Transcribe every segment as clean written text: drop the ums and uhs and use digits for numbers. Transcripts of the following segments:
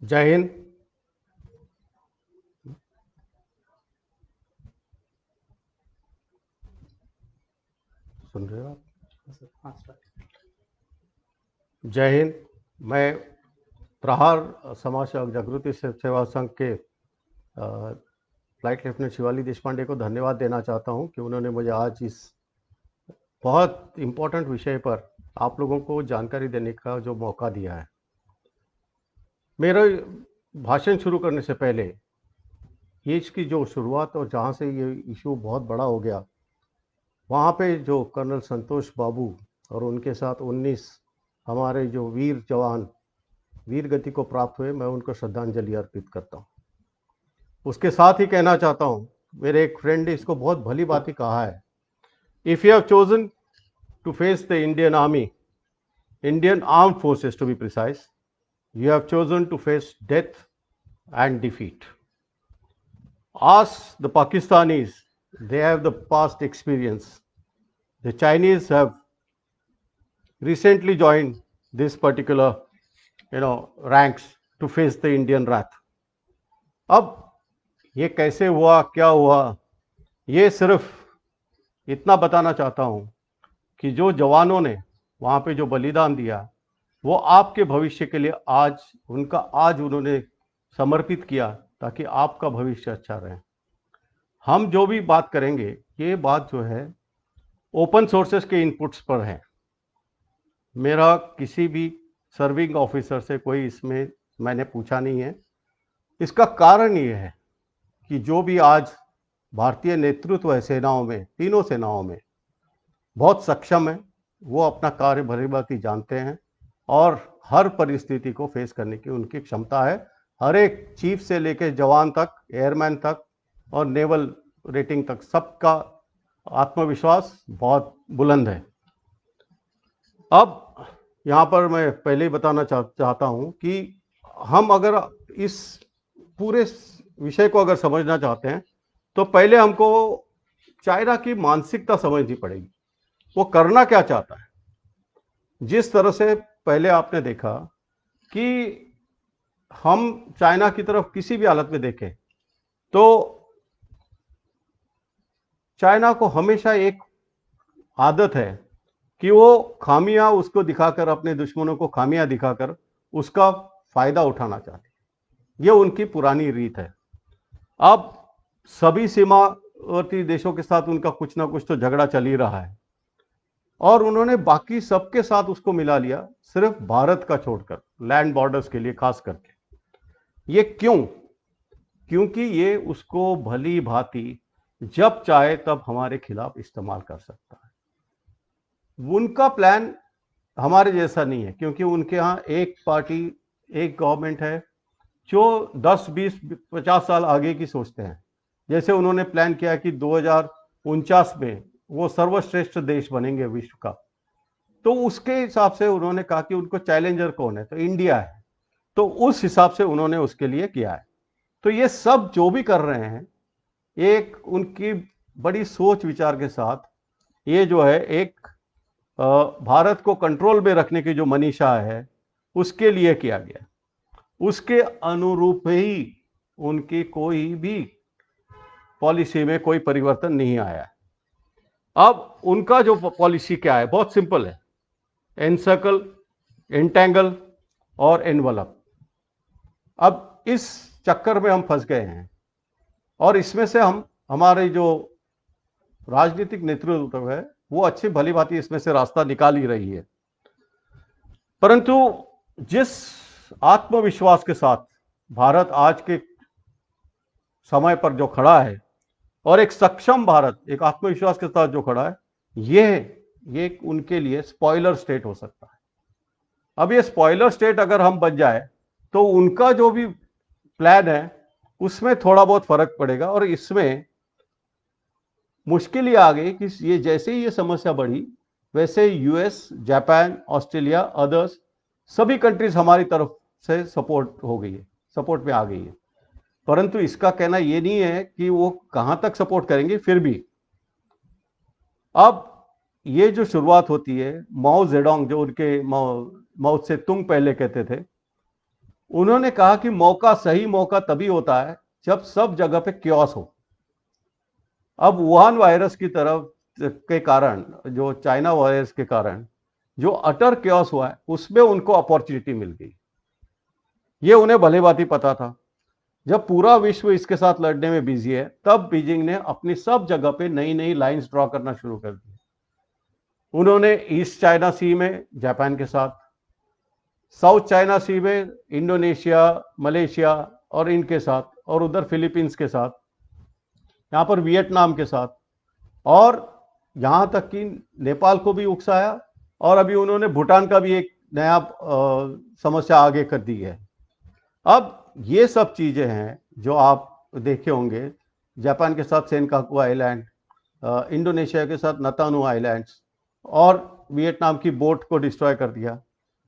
जय हिंद। सुन रहे हो आप? जय हिंद। मैं प्रहार समाज सेवक जागृति सेवा संघ के फ्लाइट लेफ्टिनेंट शिवाली देशपांडे को धन्यवाद देना चाहता हूं कि उन्होंने मुझे आज इस बहुत इम्पोर्टेंट विषय पर आप लोगों को जानकारी देने का जो मौका दिया है। मेरा भाषण शुरू करने से पहले ये इसकी जो शुरुआत और जहां से ये इशू बहुत बड़ा हो गया, वहाँ पे जो कर्नल संतोष बाबू और उनके साथ 19 हमारे जो वीर जवान वीर गति को प्राप्त हुए, मैं उनको श्रद्धांजलि अर्पित करता हूँ। उसके साथ ही कहना चाहता हूँ, मेरे एक फ्रेंड ने इसको बहुत भली बात ही कहा है, if you have chosen to face the Indian army, Indian armed forces to be precise, you have chosen to face death and defeat. Ask the Pakistanis, they have the past experience. The Chinese have recently joined this particular ranks to face the Indian wrath. अब ये कैसे हुआ, क्या हुआ, ये सिर्फ इतना बताना चाहता हूं कि जो जवानों ने वहां पे जो बलिदान दिया, वो आपके भविष्य के लिए आज उन्होंने समर्पित किया ताकि आपका भविष्य अच्छा रहे। हम जो भी बात करेंगे, ये बात जो है ओपन सोर्सेस के इनपुट्स पर है। मेरा किसी भी सर्विंग ऑफिसर से कोई इसमें मैंने पूछा नहीं है। इसका कारण ये है कि जो भी आज भारतीय नेतृत्व है सेनाओं में, तीनों सेनाओं में, बहुत सक्षम है। वो अपना कार्य भलीभांति जानते हैं और हर परिस्थिति को फेस करने की उनकी क्षमता है। हर एक चीफ से लेकर जवान तक, एयरमैन तक और नेवल रेटिंग तक, सबका आत्मविश्वास बहुत बुलंद है। अब यहाँ पर मैं पहले ही बताना चाहता हूँ कि हम अगर इस पूरे विषय को अगर समझना चाहते हैं तो पहले हमको चाइना की मानसिकता समझनी पड़ेगी। वो करना क्या चाहता है। जिस तरह से पहले आपने देखा कि हम चाइना की तरफ किसी भी हालत में देखें तो चाइना को हमेशा एक आदत है कि वो खामियां उसको दिखाकर, अपने दुश्मनों को खामियां दिखाकर उसका फायदा उठाना चाहते हैं। ये उनकी पुरानी रीत है। अब सभी सीमावर्ती देशों के साथ उनका कुछ ना कुछ तो झगड़ा चल ही रहा है और उन्होंने बाकी सबके साथ उसको मिला लिया, सिर्फ भारत का छोड़कर, लैंड बॉर्डर्स के लिए खास करके। ये क्यों? क्योंकि ये उसको भली भांति जब चाहे तब हमारे खिलाफ इस्तेमाल कर सकता है। उनका प्लान हमारे जैसा नहीं है, क्योंकि उनके यहाँ एक पार्टी, एक गवर्नमेंट है जो 10, 20, 50 साल आगे की सोचते हैं। जैसे उन्होंने प्लान किया कि 2049 में वो सर्वश्रेष्ठ देश बनेंगे विश्व का, तो उसके हिसाब से उन्होंने कहा कि उनको चैलेंजर कौन है, तो इंडिया है। तो उस हिसाब से उन्होंने उसके लिए किया है। तो ये सब जो भी कर रहे हैं, एक उनकी बड़ी सोच विचार के साथ, ये जो है एक भारत को कंट्रोल में रखने की जो मनीषा है, उसके लिए किया गया। उसके अनुरूप ही उनकी कोई भी पॉलिसी में कोई परिवर्तन नहीं आया। अब उनका जो पॉलिसी क्या है, बहुत सिंपल है, एनसर्कल, एंटेंगल और एनवलप। अब इस चक्कर में हम फंस गए हैं और इसमें से हमारे जो राजनीतिक नेतृत्व है वो अच्छी भली भांति इसमें से रास्ता निकाल ही रही है। परंतु जिस आत्मविश्वास के साथ भारत आज के समय पर जो खड़ा है और एक सक्षम भारत एक आत्मविश्वास के साथ जो खड़ा है, ये उनके लिए स्पॉइलर स्टेट हो सकता है। अब ये स्पॉइलर स्टेट अगर हम बन जाए तो उनका जो भी प्लान है उसमें थोड़ा बहुत फर्क पड़ेगा। और इसमें मुश्किल ये आ गई कि ये जैसे ही ये समस्या बढ़ी, वैसे यूएस, जापान, ऑस्ट्रेलिया, अदर्स सभी कंट्रीज हमारी तरफ से सपोर्ट हो गई है, सपोर्ट में आ गई है। परंतु इसका कहना ये नहीं है कि वो कहां तक सपोर्ट करेंगे। फिर भी अब ये जो शुरुआत होती है, माओ जेडोंग, जो उनके माओ से तुंग पहले कहते थे, उन्होंने कहा कि सही मौका तभी होता है जब सब जगह पे क्योस हो। अब वुहान वायरस की तरफ के कारण, जो चाइना वायरस के कारण जो अटर क्योस हुआ है, उसमें उनको अपॉर्चुनिटी मिल गई। ये उन्हें भले बात पता था। जब पूरा विश्व इसके साथ लड़ने में बिजी है, तब बीजिंग ने अपनी सब जगह पे नई नई लाइंस ड्रॉ करना शुरू कर दी। उन्होंने ईस्ट चाइना सी में जापान के साथ, साउथ चाइना सी में इंडोनेशिया, मलेशिया और इनके साथ, और उधर फिलीपींस के साथ, यहां पर वियतनाम के साथ, और यहां तक कि नेपाल को भी उकसाया। और अभी उन्होंने भूटान का भी एक नया समस्या आगे कर दी है। अब ये सब चीजें हैं जो आप देखे होंगे, जापान के साथ सेनकाकू आइलैंड, इंडोनेशिया के साथ नतानू आइलैंड्स, और वियतनाम की बोट को डिस्ट्रॉय कर दिया।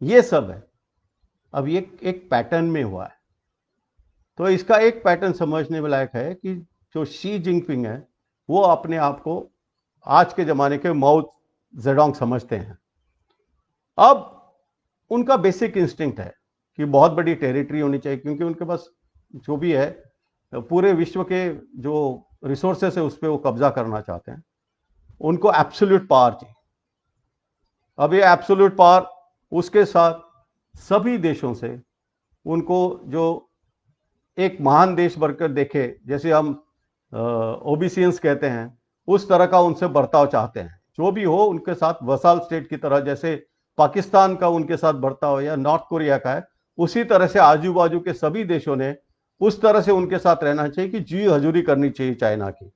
ये सब है। अब ये एक पैटर्न में हुआ है। तो इसका एक पैटर्न समझने में लायक है कि जो शी जिनपिंग है, वो अपने आप को आज के जमाने के माओ जेडोंग समझते हैं। अब उनका बेसिक इंस्टिंक्ट है कि बहुत बड़ी टेरिटरी होनी चाहिए, क्योंकि उनके पास जो भी है पूरे विश्व के जो रिसोर्सेस है उस पर वो कब्जा करना चाहते हैं। उनको एब्सोल्यूट पावर चाहिए। अब ये एब्सोल्यूट पावर, उसके साथ सभी देशों से उनको जो एक महान देश बनकर देखे, जैसे हम ओबीसियंस कहते हैं, उस तरह का उनसे बर्ताव चाहते हैं। जो भी हो उनके साथ वसाल स्टेट की तरह, जैसे पाकिस्तान का उनके साथ बर्ताव या नॉर्थ कोरिया का है, उसी तरह से आजू बाजू के सभी देशों ने उस तरह से उनके साथ रहना चाहिए कि जी हजूरी करनी चाहिए चाइना की।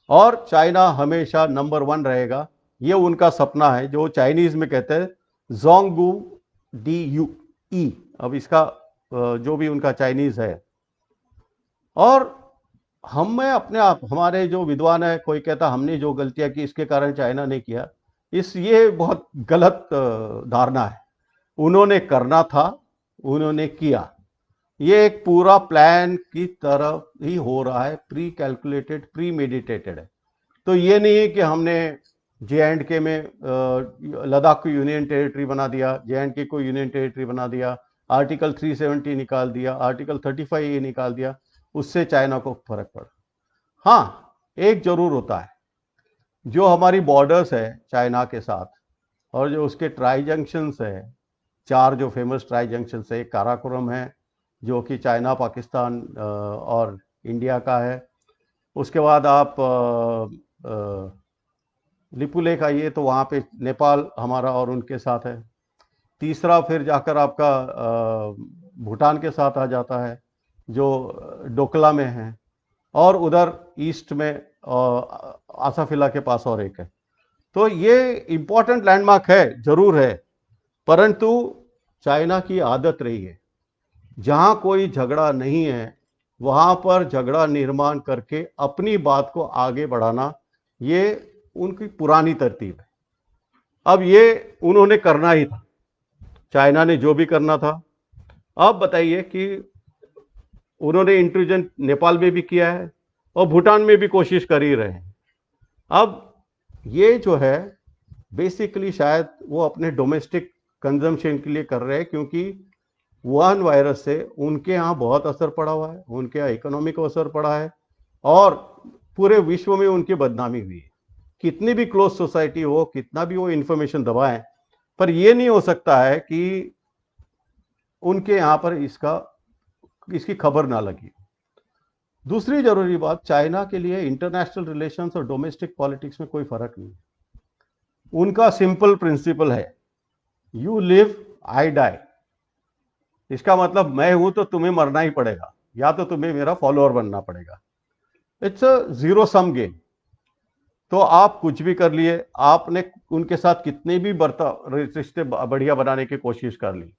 और चाइना हमेशा नंबर 1 रहेगा, ये उनका सपना है, जो चाइनीज में कहते हैं जोंगू डी यू ई। अब इसका जो भी उनका चाइनीज है। और हमें अपने आप, हमारे जो विद्वान है, कोई कहता हमने जो गलतियां की इसके कारण चाइना ने किया, ये बहुत गलत धारणा है। उन्होंने करना था, उन्होंने किया। ये एक पूरा प्लान की तरह ही हो रहा है, प्री कैलकुलेटेड, प्री मेडिटेटेड है। तो ये नहीं है कि हमने JNK में लद्दाख को यूनियन टेरिटरी बना दिया, JNK को यूनियन टेरिटरी बना दिया, आर्टिकल 370 निकाल दिया, आर्टिकल 35A निकाल दिया, उससे चाइना को फर्क पड़ा। हाँ, एक जरूर होता है, जो हमारी बॉर्डर्स है चाइना के साथ, और जो उसके ट्राई जंक्शंस है, 4 जो फेमस ट्राई जंक्शंस है, काराकोरम है जो कि चाइना, पाकिस्तान और इंडिया का है। उसके बाद आप लिपुलेख आइए तो वहाँ पे नेपाल हमारा और उनके साथ है। तीसरा फिर जाकर आपका भूटान के साथ आ जाता है, जो डोकला में है। और उधर ईस्ट में आसाफिला के पास और एक है। तो ये इंपॉर्टेंट लैंडमार्क है, जरूर है, परंतु चाइना की आदत रही है, जहां कोई झगड़ा नहीं है वहां पर झगड़ा निर्माण करके अपनी बात को आगे बढ़ाना, ये उनकी पुरानी तरतीब है। अब ये उन्होंने करना ही था, चाइना ने जो भी करना था। अब बताइए कि उन्होंने इंट्रूजन नेपाल में भी किया है और भूटान में भी कोशिश कर ही रहे हैं। अब ये जो है बेसिकली शायद वो अपने डोमेस्टिक कंजम्पशन के लिए कर रहे हैं, क्योंकि वुहान वायरस से उनके यहाँ बहुत असर पड़ा हुआ है, उनके यहाँ इकोनॉमी को असर पड़ा है, और पूरे विश्व में उनकी बदनामी हुई है। कितनी भी क्लोज सोसाइटी हो, कितना भी वो इंफॉर्मेशन दबाएं, पर ये नहीं हो सकता है कि उनके यहाँ पर इसकी खबर ना लगी। दूसरी जरूरी बात, चाइना के लिए इंटरनेशनल रिलेशंस और डोमेस्टिक पॉलिटिक्स में कोई फर्क नहीं। उनका सिंपल प्रिंसिपल है, यू लिव आई डाई। इसका मतलब मैं हूं तो तुम्हें मरना ही पड़ेगा, या तो तुम्हें मेरा फॉलोअर बनना पड़ेगा। It's a zero sum game. तो आप कुछ भी कर लिए, आपने उनके साथ कितने भी रिश्ते बढ़िया बनाने की कोशिश कर ली,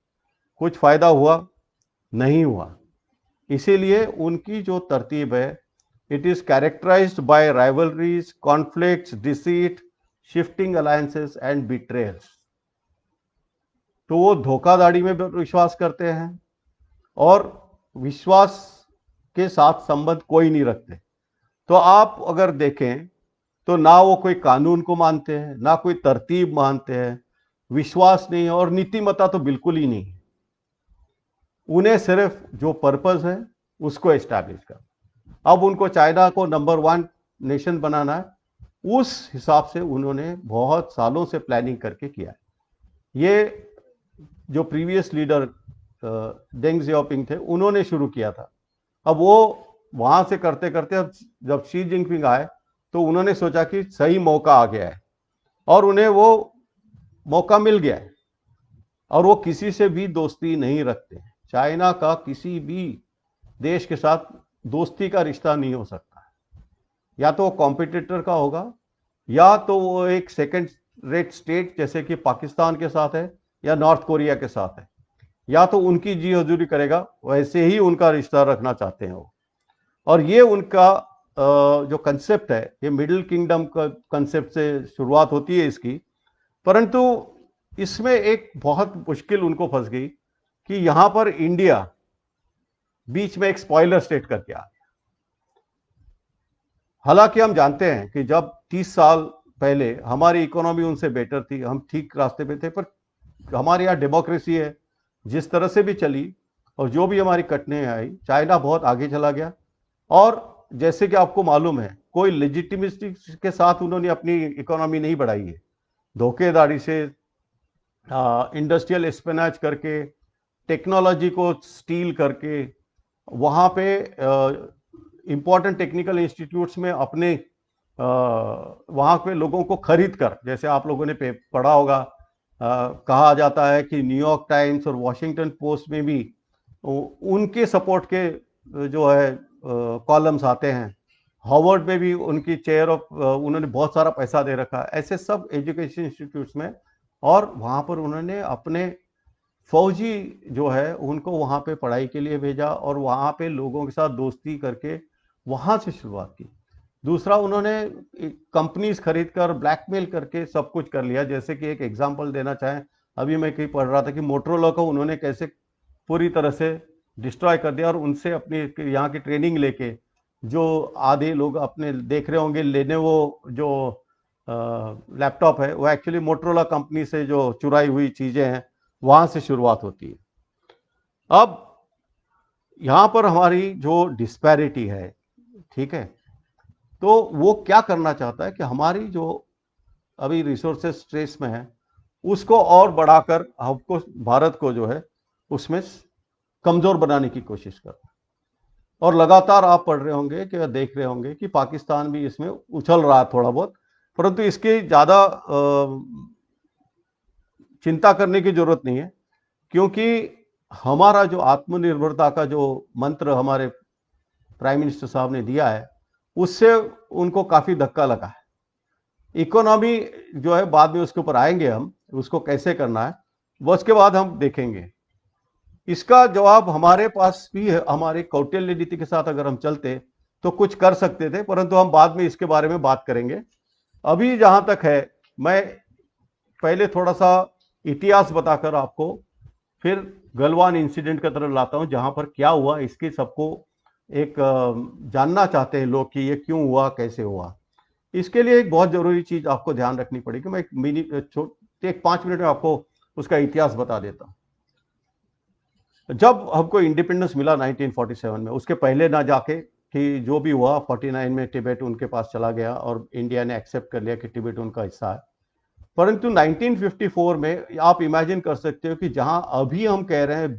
कुछ फायदा हुआ नहीं हुआ। इसीलिए उनकी जो तरतीब है, it is characterised by rivalries, conflicts, deceit, shifting alliances and betrayals. तो वो धोखाधड़ी में विश्वास करते हैं और विश्वास के साथ संबंध कोई नहीं रखते। तो आप अगर देखें तो ना वो कोई कानून को मानते हैं, ना कोई तरतीब मानते हैं, विश्वास नहीं है, और नीतिमत्ता तो बिल्कुल ही नहीं है। उन्हें सिर्फ जो पर्पस है उसको एस्टैब्लिश कर। अब उनको चाइना को नंबर 1 नेशन बनाना है, उस हिसाब से उन्होंने बहुत सालों से प्लानिंग करके किया है। ये जो प्रीवियस लीडर डेंग जियाओपिंग थे, उन्होंने शुरू किया था। अब वो वहां से करते करते अब जब शी जिनपिंग आए तो उन्होंने सोचा कि सही मौका आ गया है, और उन्हें वो मौका मिल गया है। और वो किसी से भी दोस्ती नहीं रखते। चाइना का किसी भी देश के साथ दोस्ती का रिश्ता नहीं हो सकता। या तो वो कॉम्पिटिटर का होगा, या तो वो एक सेकंड रेट स्टेट जैसे कि पाकिस्तान के साथ है या नॉर्थ कोरिया के साथ है, या तो उनकी जी हजूरी करेगा, वैसे ही उनका रिश्ता रखना चाहते हैं वो। और ये उनका जो कंसेप्ट है, ये मिडिल किंगडम का कंसेप्ट से शुरुआत होती है इसकी। परंतु इसमें एक बहुत मुश्किल उनको फंस गई कि यहां पर इंडिया बीच में एक स्पॉइलर स्टेट करके आ गया। हालांकि हम जानते हैं कि जब 30 साल पहले हमारी इकोनॉमी उनसे बेटर थी, हम ठीक रास्ते पे थे, पर हमारे यहाँ डेमोक्रेसी है, जिस तरह से भी चली और जो भी हमारी कटने आई, चाइना बहुत आगे चला गया। और जैसे कि आपको मालूम है, कोई लेजिटिमेसी के साथ उन्होंने अपनी इकोनॉमी नहीं बढ़ाई है। धोखेधाड़ी से, इंडस्ट्रियल एस्पेनाज करके, टेक्नोलॉजी को स्टील करके, वहां पे इंपॉर्टेंट टेक्निकल इंस्टीट्यूट्स में अपने वहां पे लोगों को खरीद कर, जैसे आप लोगों ने पढ़ा होगा, कहा जाता है कि न्यूयॉर्क टाइम्स और वॉशिंगटन पोस्ट में भी उनके सपोर्ट के जो है कॉलम्स आते हैं। हार्वर्ड में भी उनकी चेयर ऑफ, उन्होंने बहुत सारा पैसा दे रखा है ऐसे सब एजुकेशन इंस्टीट्यूट्स में। और वहां पर उन्होंने अपने फौजी जो है उनको वहां पे पढ़ाई के लिए भेजा, और वहां पे लोगों के साथ दोस्ती करके वहां से शुरुआत की। दूसरा, उन्होंने कंपनीज खरीद कर ब्लैकमेल करके सब कुछ कर लिया। जैसे कि एक एग्जांपल देना चाहें, अभी मैं कहीं पढ़ रहा था कि मोटरोला को उन्होंने कैसे पूरी तरह से डिस्ट्रॉय कर दिया, और उनसे अपनी यहाँ की ट्रेनिंग लेके, जो आधे लोग अपने देख रहे होंगे लेनोवो जो लैपटॉप है, वो एक्चुअली मोटरोला कंपनी से जो चुराई हुई चीजें हैं वहां से शुरुआत होती है। अब यहां पर हमारी जो डिस्पैरिटी है, ठीक है, तो वो क्या करना चाहता है कि हमारी जो अभी रिसोर्सेस स्ट्रेस में है उसको और बढ़ाकर हमको, भारत को जो है उसमें कमजोर बनाने की कोशिश कर। और लगातार आप पढ़ रहे होंगे कि देख रहे होंगे कि पाकिस्तान भी इसमें उछल रहा है थोड़ा बहुत, परंतु इसकी ज्यादा चिंता करने की जरूरत नहीं है, क्योंकि हमारा जो आत्मनिर्भरता का जो मंत्र हमारे प्राइम मिनिस्टर साहब ने दिया है, उससे उनको काफी धक्का लगा है। इकोनॉमी जो है बाद में उसके ऊपर आएंगे हम, उसको कैसे करना है वो उसके बाद हम देखेंगे। इसका जवाब हमारे पास भी है। हमारे कौटिल्य नीति के साथ अगर हम चलते तो कुछ कर सकते थे, परंतु हम बाद में इसके बारे में बात करेंगे। अभी जहां तक है, मैं पहले थोड़ा सा इतिहास बताकर आपको फिर गलवान इंसिडेंट की तरफ लाता हूं, जहां पर क्या हुआ इसकी सबको एक जानना चाहते हैं लोग कि ये क्यों हुआ, कैसे हुआ। इसके लिए एक बहुत जरूरी चीज आपको ध्यान रखनी पड़ेगी। मैं एक 5 मिनट में आपको उसका इतिहास बता देता हूं। जब हमको इंडिपेंडेंस मिला 1947 में, उसके पहले ना जाके कि जो भी हुआ 49 में टिबेट उनके पास चला गया और इंडिया ने एक्सेप्ट कर लिया कि टिबेट उनका हिस्सा है। परंतु 1954 में आप इमेजिन कर सकते हो कि जहां अभी हम कह रहे हैं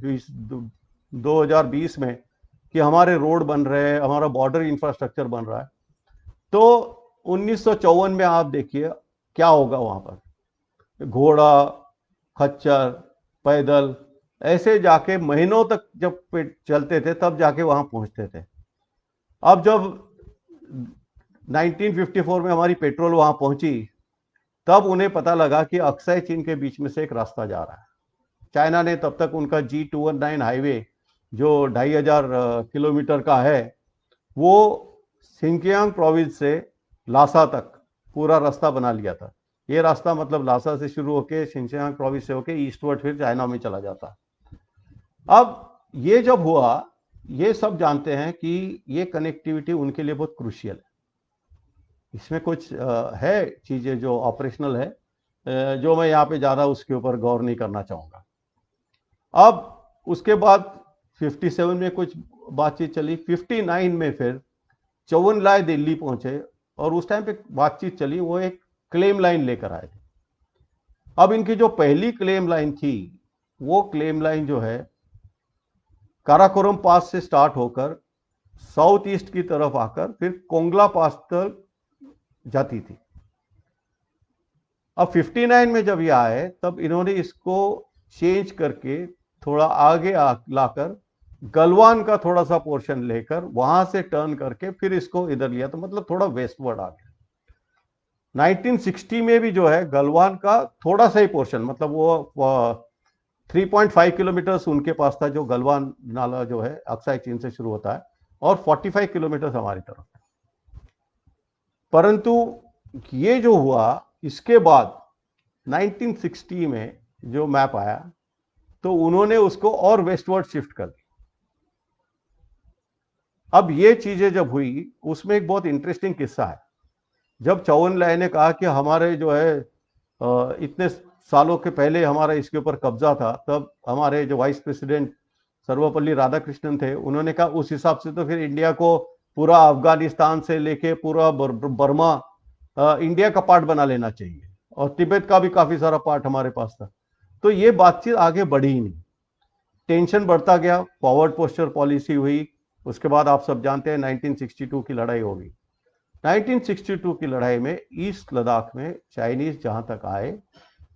2020 में कि हमारे रोड बन रहे हैं, हमारा बॉर्डर इंफ्रास्ट्रक्चर बन रहा है, तो 1954 में आप देखिए क्या होगा। वहां पर घोड़ा, खच्चर, पैदल ऐसे जाके महीनों तक जब चलते थे तब जाके वहां पहुंचते थे। अब जब 1954 में हमारी पेट्रोल वहां पहुंची, तब उन्हें पता लगा कि अक्साई चीन के बीच में से एक रास्ता जा रहा है। चाइना ने तब तक उनका G219 हाईवे जो 2500 किलोमीटर का है, वो सिंकियांग प्रोविंस से लासा तक पूरा रास्ता बना लिया था। ये रास्ता मतलब लासा से शुरू होकर सिंकियांग प्रोविंस से होकर ईस्टवर्ड फिर चाइना में चला जाता। अब ये जब हुआ, ये सब जानते हैं कि ये कनेक्टिविटी उनके लिए बहुत क्रूशियल है। इसमें कुछ है चीजें जो ऑपरेशनल है, जो मैं यहाँ पे ज्यादा उसके ऊपर गौर नहीं करना चाहूंगा। अब उसके बाद 57 में कुछ बातचीत चली, 59 में फिर चौवनलाल दिल्ली पहुंचे और उस टाइम पे बातचीत चली, वो एक क्लेम लाइन लेकर आए थे। अब इनकी जो पहली क्लेम लाइन थी, वो क्लेम लाइन जो है काराकोरम पास से स्टार्ट होकर साउथ ईस्ट की तरफ आकर फिर कोंगला पास तक जाती थी। अब 59 में जब ये आए तब इन्होंने इसको चेंज करके थोड़ा आगे लाकर गलवान का थोड़ा सा पोर्शन लेकर वहां से टर्न करके फिर इसको इधर लिया, तो मतलब थोड़ा वेस्टवर्ड आ गया। 1960 में भी जो है गलवान का थोड़ा सा ही पोर्शन, मतलब वो 3.5 किलोमीटर उनके पास था, जो गलवान नाला जो है अक्साई चीन से शुरू होता है, और 45 किलोमीटर हमारी तरफ। परंतु ये जो हुआ इसके बाद 1960 में जो मैप आया तो उन्होंने उसको और वेस्टवर्ड शिफ्ट कर दिया। अब ये चीजें जब हुई, उसमें एक बहुत इंटरेस्टिंग किस्सा है। जब चौवनलाल ने कहा कि हमारे जो है इतने सालों के पहले हमारा इसके ऊपर कब्जा था, तब हमारे जो वाइस प्रेसिडेंट सर्वपल्ली राधाकृष्णन थे, उन्होंने कहा उस हिसाब से तो फिर इंडिया को पूरा अफगानिस्तान से लेके पूरा बर्मा इंडिया का पार्ट बना लेना चाहिए, और तिब्बत का भी काफी सारा पार्ट हमारे पास था। तो ये बातचीत आगे बढ़ी ही नहीं, टेंशन बढ़ता गया, फॉरवर्ड पोस्चर पॉलिसी हुई। उसके बाद आप सब जानते हैं 1962 की लड़ाई होगी। 1962 की लड़ाई में ईस्ट लद्दाख में चाइनीज जहां तक आए,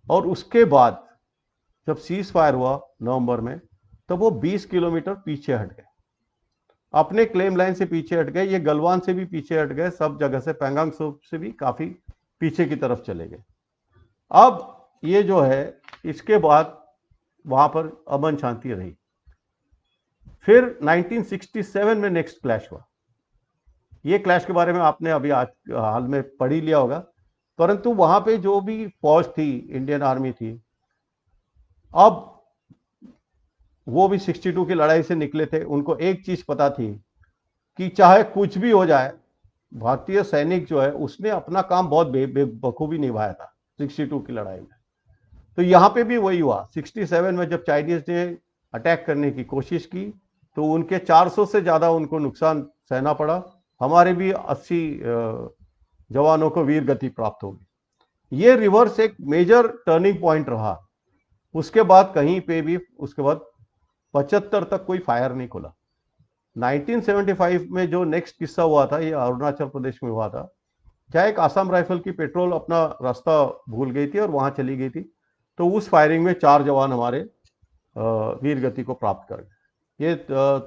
और उसके बाद जब सीज फायर हुआ नवंबर में, तब वो 20 किलोमीटर पीछे हट गए, अपने क्लेम लाइन से पीछे हट गए, ये गलवान से भी पीछे हट गए, सब जगह से, पैंगांग त्सो से भी काफी पीछे की तरफ चले गए। अब ये जो है इसके बाद वहां पर अमन शांति रही। फिर 1967 में नेक्स्ट क्लैश हुआ। ये क्लैश के बारे में आपने अभी आज हाल में पढ़ ही लिया होगा, परंतु वहां पे जो भी फौज थी, इंडियन आर्मी थी, अब वो भी 62 की लड़ाई से निकले थे। उनको एक चीज पता थी कि चाहे कुछ भी हो जाए, भारतीय सैनिक जो है उसने अपना काम बहुत बखूबी निभाया था 62 की लड़ाई में। तो यहां पे भी वही हुआ। 67 में जब चाइनीज ने अटैक करने की कोशिश की तो उनके 400 से ज्यादा उनको नुकसान सहना पड़ा। हमारे भी 80 जवानों को वीर गति प्राप्त होगी। ये रिवर्स एक मेजर टर्निंग पॉइंट रहा। उसके बाद कहीं पे भी उसके बाद 75 तक कोई फायर नहीं खुला। 1975 में जो नेक्स्ट किस्सा हुआ था, ये अरुणाचल प्रदेश में हुआ था। क्या एक आसाम राइफल की पेट्रोल अपना रास्ता भूल गई थी और वहां चली गई थी, तो उस फायरिंग में 4 जवान हमारे वीर गति को प्राप्त कर गए। ये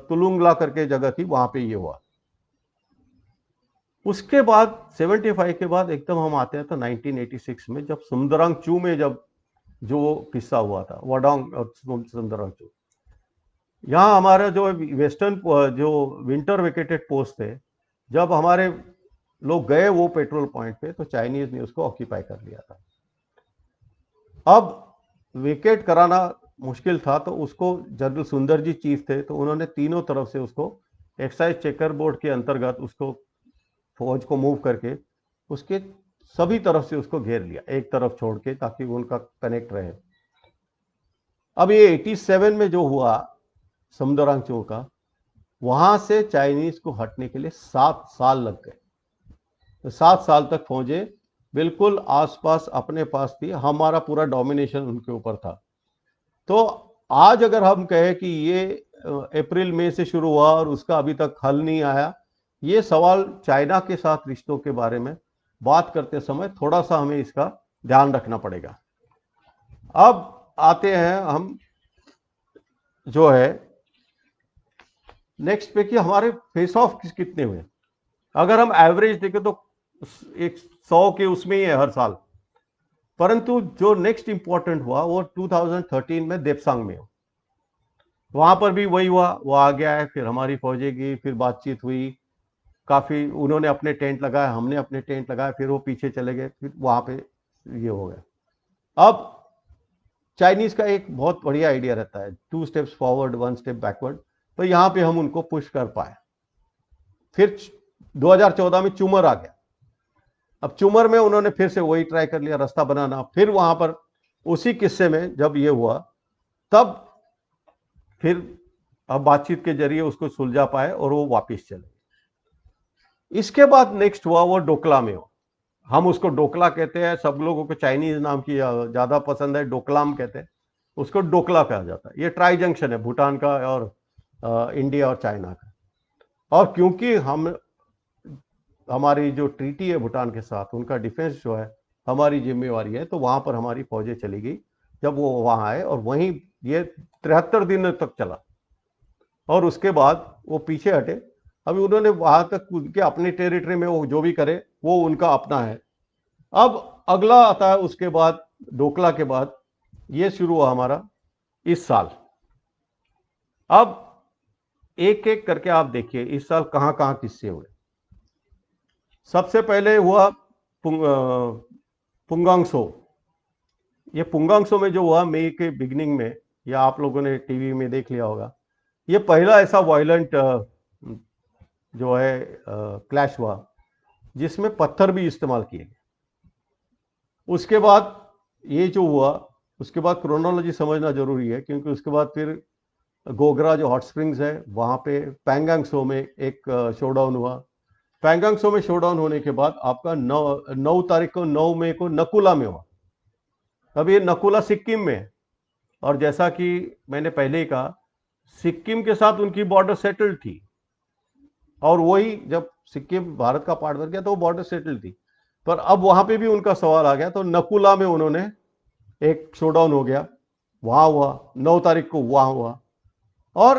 तुलुंगला करके जगह थी, वहां पे ये हुआ। उसके बाद 75 के बाद एकदम हम आते हैं तो 1986 में, जब सुंदरांगचू में जब जो किस्सा हुआ था, वडांग और सुंदरांगचू, यहाँ हमारा जो वेस्टर्न जो विंटर वेकेटेड पोस्ट थे, जब हमारे लोग गए वो पेट्रोल पॉइंट पे, तो चाइनीज ने उसको ऑक्यूपाई कर लिया था। अब वेकेट कराना मुश्किल था, तो उसको जनरल सुंदर जी चीफ थे, तो उन्होंने तीनों तरफ से उसको एक्साइज चेकर बोर्ड के अंतर्गत उसको फौज को मूव करके उसके सभी तरफ से उसको घेर लिया, एक तरफ छोड़ के, ताकि उनका कनेक्ट रहे। अब ये 87 में जो हुआ समुद्रांचल का, वहां से चाइनीज को हटने के लिए 7 साल लग गए। तो 7 साल तक फौजें बिल्कुल आसपास अपने पास थी, हमारा पूरा डोमिनेशन उनके ऊपर था। तो आज अगर हम कहें कि ये अप्रैल मई से शुरू हुआ और उसका अभी तक हल नहीं आया, ये सवाल चाइना के साथ रिश्तों के बारे में बात करते समय थोड़ा सा हमें इसका ध्यान रखना पड़ेगा। अब आते हैं हम जो है नेक्स्ट पे कि हमारे फेस ऑफ कितने हुए। अगर हम एवरेज देखें तो 100 के उसमें ही है हर साल, परंतु जो नेक्स्ट इंपॉर्टेंट हुआ वो 2013 में देपसांग में हो। वहां पर भी वही हुआ, वो आ गया है, फिर हमारी फौजें की, फिर बातचीत हुई, काफी उन्होंने अपने टेंट लगाए, हमने अपने टेंट लगाए, फिर वो पीछे चले गए, फिर वहां पे ये हो गया। अब चाइनीज का एक बहुत बढ़िया आइडिया रहता है, 2 स्टेप्स फॉरवर्ड 1 स्टेप बैकवर्ड, तो यहां पे हम उनको पुश कर पाए। फिर 2014 में चूमर आ गया। अब चूमर में उन्होंने फिर से वही ट्राई कर लिया, रास्ता बनाना। फिर वहां पर उसी किस्से में जब ये हुआ, तब फिर अब बातचीत के जरिए उसको सुलझा पाए और वो वापिस चले। इसके बाद नेक्स्ट हुआ वो डोकला में हुआ। हम उसको डोकला कहते हैं, सब लोगों को चाइनीज नाम की ज्यादा पसंद है, डोकलाम कहते हैं, उसको डोकला कहा जाता है। ये ट्राई जंक्शन है भूटान का और इंडिया और चाइना का। और क्योंकि हम हमारी जो ट्रीटी है भूटान के साथ, उनका डिफेंस जो है हमारी जिम्मेवारी है, तो वहां पर हमारी फौजें चली गई जब वो वहां आए, और वहीं ये 73 दिन तक चला और उसके बाद वो पीछे हटे। अभी उन्होंने वहां तक उनके अपने टेरिटरी में वो जो भी करे वो उनका अपना है। अब अगला आता है उसके बाद, डोकला के बाद ये शुरू हुआ हमारा इस साल। अब एक एक करके आप देखिए इस साल कहां कहां किस्से हुए। सबसे पहले हुआ पुंगांगसो। ये पुंगांगसो में जो हुआ मई के बिगिनिंग में, या आप लोगों ने टीवी में देख लिया होगा, ये पहला ऐसा वायलेंट जो है क्लैश हुआ जिसमें पत्थर भी इस्तेमाल किए गए। उसके बाद ये जो हुआ, उसके बाद क्रोनोलॉजी समझना जरूरी है, क्योंकि उसके बाद फिर गोगरा जो हॉट स्प्रिंग्स है वहां पे पैंगांग सो में एक शोडाउन हुआ। पैंगांग सो में शोडाउन होने के बाद आपका 9 तारीख को 9 मई को नकुला में हुआ। अब ये नकुला सिक्किम में है, और जैसा कि मैंने पहले ही कहा, सिक्किम के साथ उनकी बॉर्डर सेटल्ड थी, और वही जब सिक्किम भारत का पार्ट बन गया तो वो बॉर्डर सेटल्ड थी। पर अब वहां पे भी उनका सवाल आ गया, तो नकुला में उन्होंने एक शोडाउन हो गया, वहां हुआ 9 तारीख को वहां हुआ। और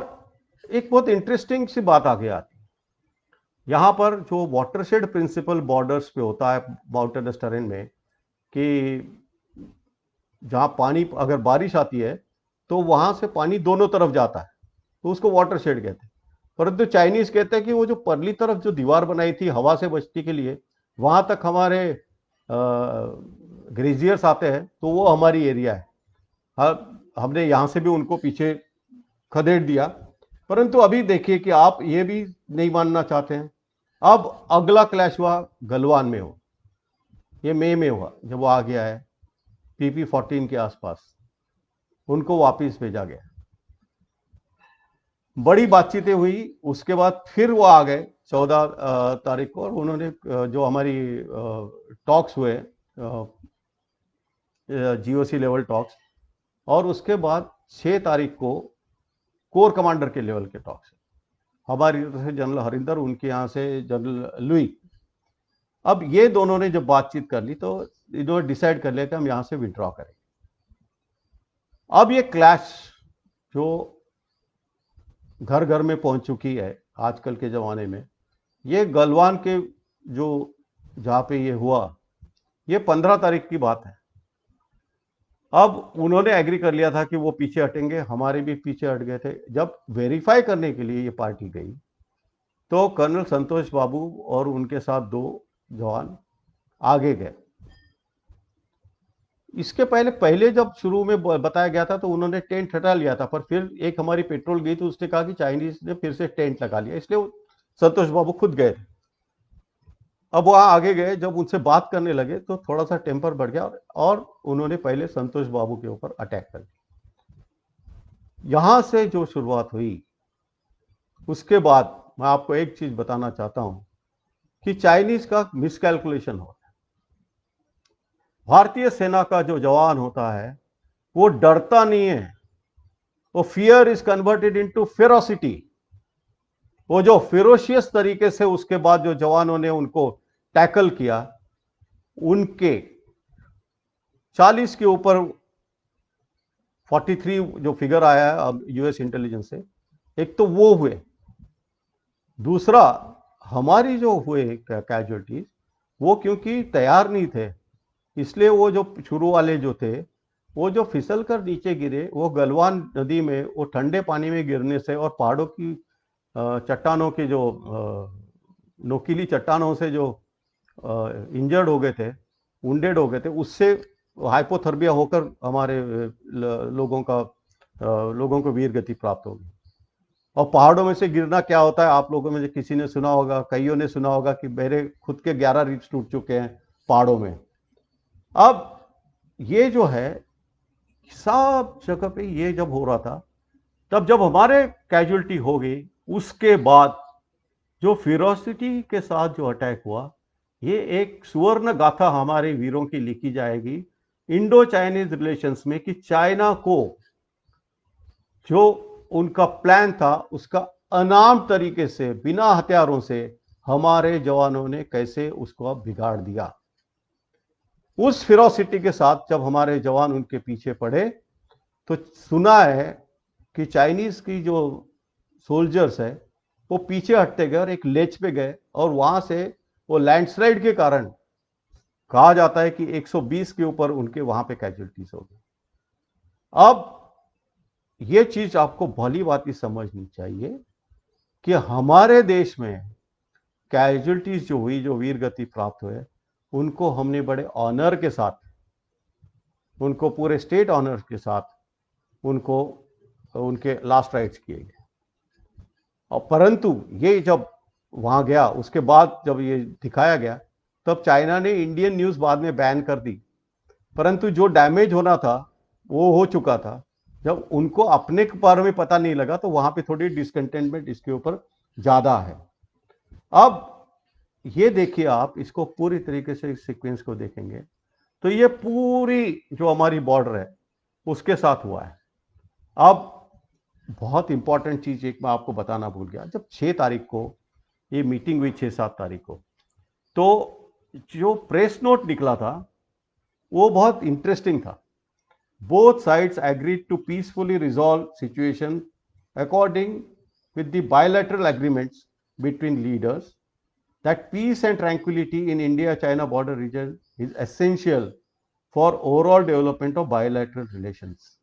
एक बहुत इंटरेस्टिंग सी बात आगे आती है, यहां पर जो वाटरशेड प्रिंसिपल बॉर्डर्स पे होता है माउंटेनस टेरेन में, कि जहां पानी अगर बारिश आती है तो वहां से पानी दोनों तरफ जाता है, तो उसको वाटरशेड कहते हैं। परंतु चाइनीज कहते हैं कि वो जो परली तरफ जो दीवार बनाई थी हवा से बचने के लिए, वहां तक हमारे ग्लेशियर्स आते हैं, तो वो हमारी एरिया है। हमने यहां से भी उनको पीछे खदेड़ दिया। परंतु अभी देखिए कि आप ये भी नहीं मानना चाहते हैं। अब अगला क्लैश हुआ गलवान में हो, ये मई में हुआ, जब वो आ गया है PP-14 के आसपास, उनको वापस भेजा गया। बड़ी बातचीतें हुई, उसके बाद फिर वो आ गए 14 तारीख को, और उन्होंने जो हमारी टॉक्स हुए, GOC लेवल टॉक्स, और उसके बाद 6 तारीख को कोर कमांडर के लेवल के टॉक्स, हमारी तरफ से जनरल हरिंदर, उनके यहां से जनरल लुई। अब ये दोनों ने जब बातचीत कर ली तो इन्होंने डिसाइड कर लिया कि हम यहां से विड्रॉ करेंगे। अब ये क्लैश जो घर घर में पहुंच चुकी है आजकल के जमाने में, ये गलवान के जो जहां पे ये हुआ, ये 15 तारीख की बात है। अब उन्होंने एग्री कर लिया था कि वो पीछे हटेंगे, हमारे भी पीछे हट गए थे। जब वेरीफाई करने के लिए ये पार्टी गई तो कर्नल संतोष बाबू और उनके साथ 2 जवान आगे गए। इसके पहले जब शुरू में बताया गया था तो उन्होंने टेंट हटा लिया था, पर फिर एक हमारी पेट्रोल गई तो उसने कहा कि चाइनीज ने फिर से टेंट लगा लिया, इसलिए संतोष बाबू खुद गए थे। अब वहां आगे गए, जब उनसे बात करने लगे तो थोड़ा सा टेम्पर बढ़ गया, और उन्होंने पहले संतोष बाबू के ऊपर अटैक कर दिया। यहां से जो शुरुआत हुई, उसके बाद मैं आपको एक चीज बताना चाहता हूं कि चाइनीज का मिसकैलकुलेशन होता है। भारतीय सेना का जो जवान होता है वो डरता नहीं है, वो fear is converted into ferocity. वो जो फेरोशियस तरीके से उसके बाद जो जवानों ने उनको टैकल किया, उनके 40 के ऊपर 43 जो फिगर आया है अब यूएस इंटेलिजेंस से, एक तो वो हुए, दूसरा हमारी जो हुए कैजुअलिटीज, वो क्योंकि तैयार नहीं थे, इसलिए वो जो शुरू वाले जो थे वो जो फिसल कर नीचे गिरे, वो गलवान नदी में वो ठंडे पानी में गिरने से और पहाड़ों की चट्टानों की जो नोकीली चट्टानों से जो इंजर्ड हो गए थे, वुंडेड हो गए थे, उससे हाइपोथर्बिया होकर हमारे लोगों को वीर गति प्राप्त होगी। और पहाड़ों में से गिरना क्या होता है, आप लोगों में से किसी ने सुना होगा, कईयों ने सुना होगा कि मेरे खुद के 11 रिब्स टूट चुके हैं पहाड़ों में। अब ये जो है सब जगह पे ये जब हो रहा था, तब जब हमारे कैजुअलिटी हो गई, उसके बाद जो फिरोसिटी के साथ जो अटैक हुआ, ये एक सुवर्ण गाथा हमारे वीरों की लिखी जाएगी इंडो चाइनीज रिलेशंस में, कि चाइना को जो उनका प्लान था उसका अनाम तरीके से बिना हथियारों से हमारे जवानों ने कैसे उसको बिगाड़ दिया। उस फिरोसिटी के साथ जब हमारे जवान उनके पीछे पड़े, तो सुना है कि चाइनीज की जो सोल्जर्स है वो पीछे हटते गए और एक लेच पे गए, और वहां से वो लैंडस्लाइड के कारण कहा जाता है कि 120 के ऊपर उनके वहां पे कैजुअलिटीज हो गई। अब ये चीज आपको भली बात समझनी चाहिए कि हमारे देश में कैजुअलिटीज जो हुई, जो वीर गति प्राप्त हुए, उनको हमने बड़े ऑनर के साथ, उनको पूरे स्टेट ऑनर के साथ उनको उनके लास्ट राइट्स किए गए। और परंतु ये जब वहां गया, उसके बाद जब ये दिखाया गया, तब चाइना ने इंडियन न्यूज बाद में बैन कर दी, परंतु जो डैमेज होना था वो हो चुका था। जब उनको अपने बारे में पता नहीं लगा, तो वहां पे थोड़ी डिसकंटेनमेंट इसके ऊपर ज्यादा है। अब ये देखिए, आप इसको पूरी तरीके से इस सीक्वेंस को देखेंगे तो ये पूरी जो हमारी बॉर्डर है उसके साथ हुआ है। अब बहुत इंपॉर्टेंट चीज एक मैं आपको बताना भूल गया, जब 6 तारीख को ये मीटिंग हुई, 6-7 तारीख को, तो जो प्रेस नोट निकला था वो बहुत इंटरेस्टिंग था। Both sides agreed to peacefully resolve situation according with the bilateral agreements between leaders, that peace and tranquility in India-China border region is essential for overall development of bilateral relations.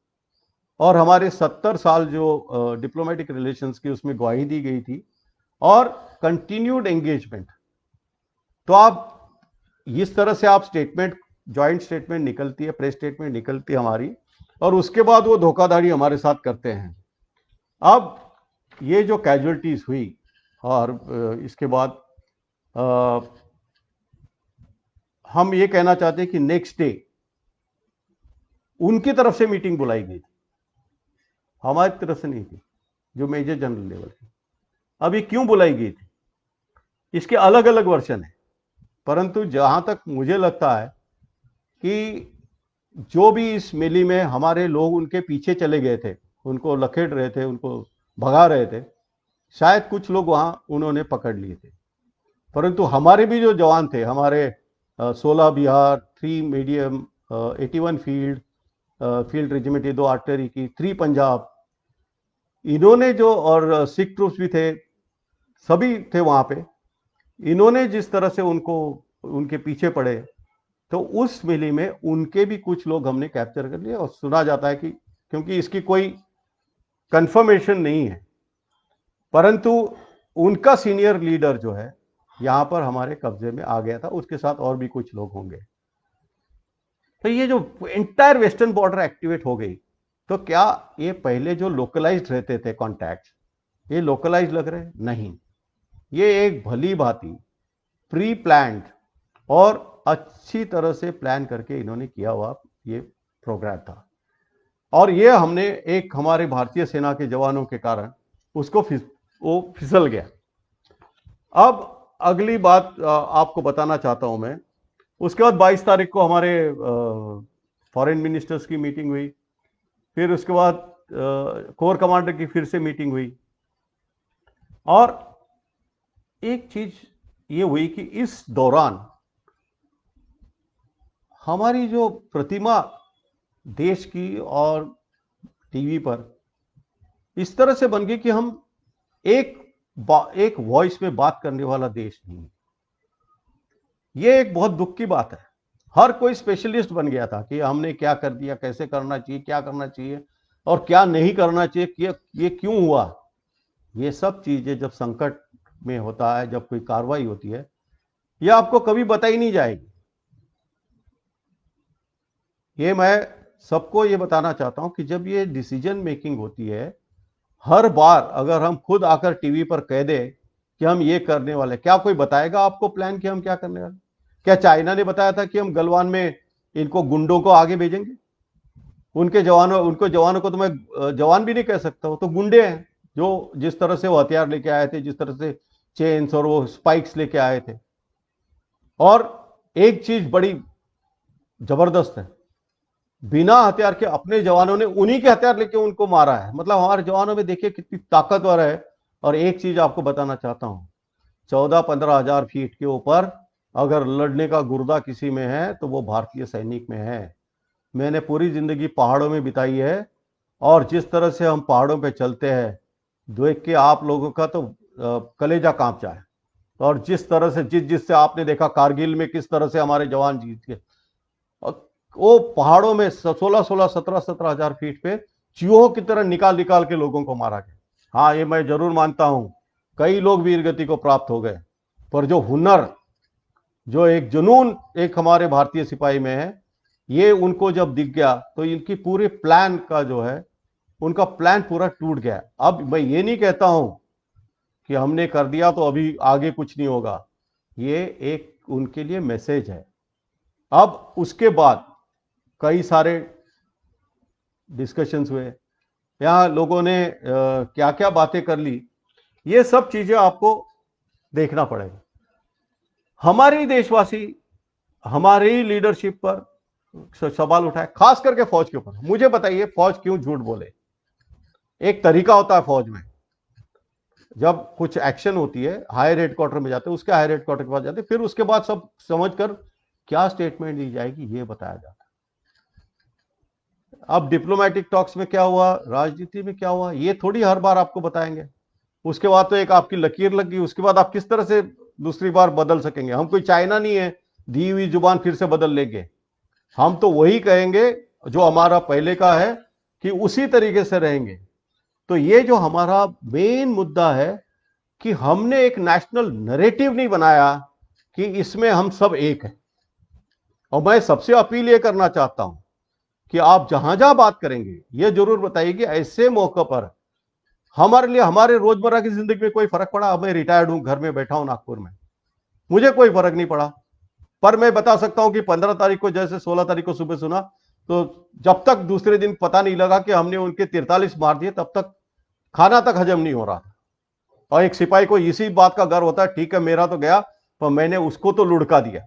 और हमारे 70 साल जो diplomatic relations की उसमें गवाही दी गई थी, और कंटिन्यूड एंगेजमेंट। तो आप इस तरह से आप स्टेटमेंट, ज्वाइंट स्टेटमेंट निकलती है, प्रेस स्टेटमेंट निकलती है हमारी, और उसके बाद वो धोखाधड़ी हमारे साथ करते हैं। अब ये जो कैजुअलिटीज हुई, और इसके बाद हम ये कहना चाहते हैं कि नेक्स्ट डे उनकी तरफ से मीटिंग बुलाई गई थी, हमारी तरफ से नहीं थी, जो मेजर जनरल लेवल की। अब ये क्यों बुलाई गई थी, इसके अलग अलग वर्जन है, परंतु जहां तक मुझे लगता है कि जो भी इस मेली में हमारे लोग उनके पीछे चले गए थे, उनको लखेड़ रहे थे, उनको भगा रहे थे, शायद कुछ लोग वहां उन्होंने पकड़ लिए थे, परंतु हमारे भी जो जवान थे, हमारे 16 Bihar, 3 medium, 81 field regiment, 2 artillery की, 3 पंजाब, इन्होंने जो, और सिख ट्रूप्स भी थे, सभी थे वहां पे, इन्होंने जिस तरह से उनको उनके पीछे पड़े, तो उस मेले में उनके भी कुछ लोग हमने कैप्चर कर लिए। और सुना जाता है कि, क्योंकि इसकी कोई कंफर्मेशन नहीं है, परंतु उनका सीनियर लीडर जो है यहां पर हमारे कब्जे में आ गया था, उसके साथ और भी कुछ लोग होंगे। तो ये जो एंटायर वेस्टर्न बॉर्डर एक्टिवेट हो गई, तो क्या ये पहले जो लोकलाइज्ड रहते थे कॉन्टैक्ट, ये लोकलाइज लग रहे? नहीं, ये एक भली भांति प्री प्लान्ड और अच्छी तरह से प्लान करके इन्होंने किया हुआ ये प्रोग्राम था। और ये हमने एक हमारे भारतीय सेना के जवानों के कारण उसको वो फिसल गया। अब अगली बात आपको बताना चाहता हूं मैं, उसके बाद 22 तारीख को हमारे फॉरेन मिनिस्टर्स की मीटिंग हुई, फिर उसके बाद कोर कमांडर की फिर से मीटिंग हुई, और एक चीज ये हुई कि इस दौरान हमारी जो प्रतिमा देश की और टीवी पर इस तरह से बन गई कि हम एक वॉइस में बात करने वाला देश नहीं। ये एक बहुत दुख की बात है। हर कोई स्पेशलिस्ट बन गया था कि हमने क्या कर दिया, कैसे करना चाहिए, क्या करना चाहिए और क्या नहीं करना चाहिए, ये क्यों हुआ। ये सब चीजें जब संकट में होता है, जब कोई कार्रवाई होती है, ये आपको कभी बताई नहीं जाएगी। ये मैं सबको ये बताना चाहता हूं कि जब ये डिसीजन मेकिंग होती है, हर बार अगर हम खुद आकर टीवी पर कह दें कि हम ये करने वाले, क्या कोई बताएगा आपको प्लान कि हम क्या करने वाले? क्या चाइना ने बताया था कि हम गलवान में इनको गुंडों को आगे भेजेंगे? उनके जवानों को तो मैं जवान भी नहीं कह सकता, वो तो गुंडे हैं। जो जिस तरह से वो हथियार लेके आए थे, जिस तरह से चेन्स और वो स्पाइक्स लेके आए थे। और एक चीज बड़ी जबरदस्त है, बिना हथियार के अपने जवानों ने उन्हीं के हथियार लेके उनको मारा है। मतलब हमारे जवानों में देखिए कितनी ताकतवर है। और एक चीज आपको बताना चाहता हूं, 14-15 हजार फीट के ऊपर अगर लड़ने का गुर्दा किसी में है तो वो भारतीय सैनिक में है। मैंने पूरी जिंदगी पहाड़ों में बिताई है, और जिस तरह से हम पहाड़ों पे चलते हैं, देख के आप लोगों का तो कलेजा कांप जाए। और जिस तरह से जिससे आपने देखा कारगिल में किस तरह से हमारे जवान जीत गए, और वो पहाड़ों में 16-16, 17-17 हजार फीट पे चूहों की तरह निकाल निकाल के लोगों को मारा गया। हाँ, ये मैं जरूर मानता हूं, कई लोग वीर गति को प्राप्त हो गए, पर जो हुनर, जो एक जुनून एक हमारे भारतीय सिपाही में है, ये उनको जब दिख गया तो इनकी पूरी प्लान का जो है, उनका प्लान पूरा टूट गया। अब मैं ये नहीं कहता हूं कि हमने कर दिया तो अभी आगे कुछ नहीं होगा, ये एक उनके लिए मैसेज है। अब उसके बाद कई सारे डिस्कशंस हुए, यहाँ लोगों ने क्या क्या बातें कर ली, ये सब चीजें आपको देखना पड़ेगा। हमारे देशवासी हमारी लीडरशिप पर सवाल उठाए, खास करके फौज के ऊपर। मुझे बताइए, फौज क्यों झूठ बोले? एक तरीका होता है फौज में, जब कुछ एक्शन होती है हायर हेडक्वार्टर में जाते हैं, उसके हायर हेडक्वार्टर के पास जाते हैं, फिर उसके बाद सब समझकर क्या स्टेटमेंट दी जाएगी ये बताया जाता है। अब डिप्लोमेटिक टॉक्स में क्या हुआ, राजनीति में क्या हुआ, ये थोड़ी हर बार आपको बताएंगे। उसके बाद तो एक आपकी लकीर लग गई, उसके बाद आप किस तरह से दूसरी बार बदल सकेंगे? हम कोई चाइना नहीं है, दी हुई जुबान फिर से बदल लेंगे। हम तो वही कहेंगे जो हमारा पहले का है, कि उसी तरीके से रहेंगे। तो ये जो हमारा मेन मुद्दा है कि हमने एक नेशनल नैरेटिव नहीं बनाया कि इसमें हम सब एक हैं। और मैं सबसे अपील ये करना चाहता हूं कि आप जहां जहां बात करेंगे, ये जरूर बताइए कि ऐसे मौके पर हमारे लिए, हमारे रोजमर्रा की जिंदगी में कोई फर्क पड़ा? मैं रिटायर्ड हूं, घर में बैठा हूं नागपुर में, मुझे कोई फर्क नहीं पड़ा। पर मैं बता सकता हूं कि 15 तारीख को, जैसे 16 तारीख को सुबह सुना, तो जब तक दूसरे दिन पता नहीं लगा कि हमने उनके 43 मार दिए, तब तक खाना तक हजम नहीं हो रहा था। और एक सिपाही को इसी बात का गर्व होता है, ठीक है मेरा तो गया, पर मैंने उसको तो लुढ़का दिया।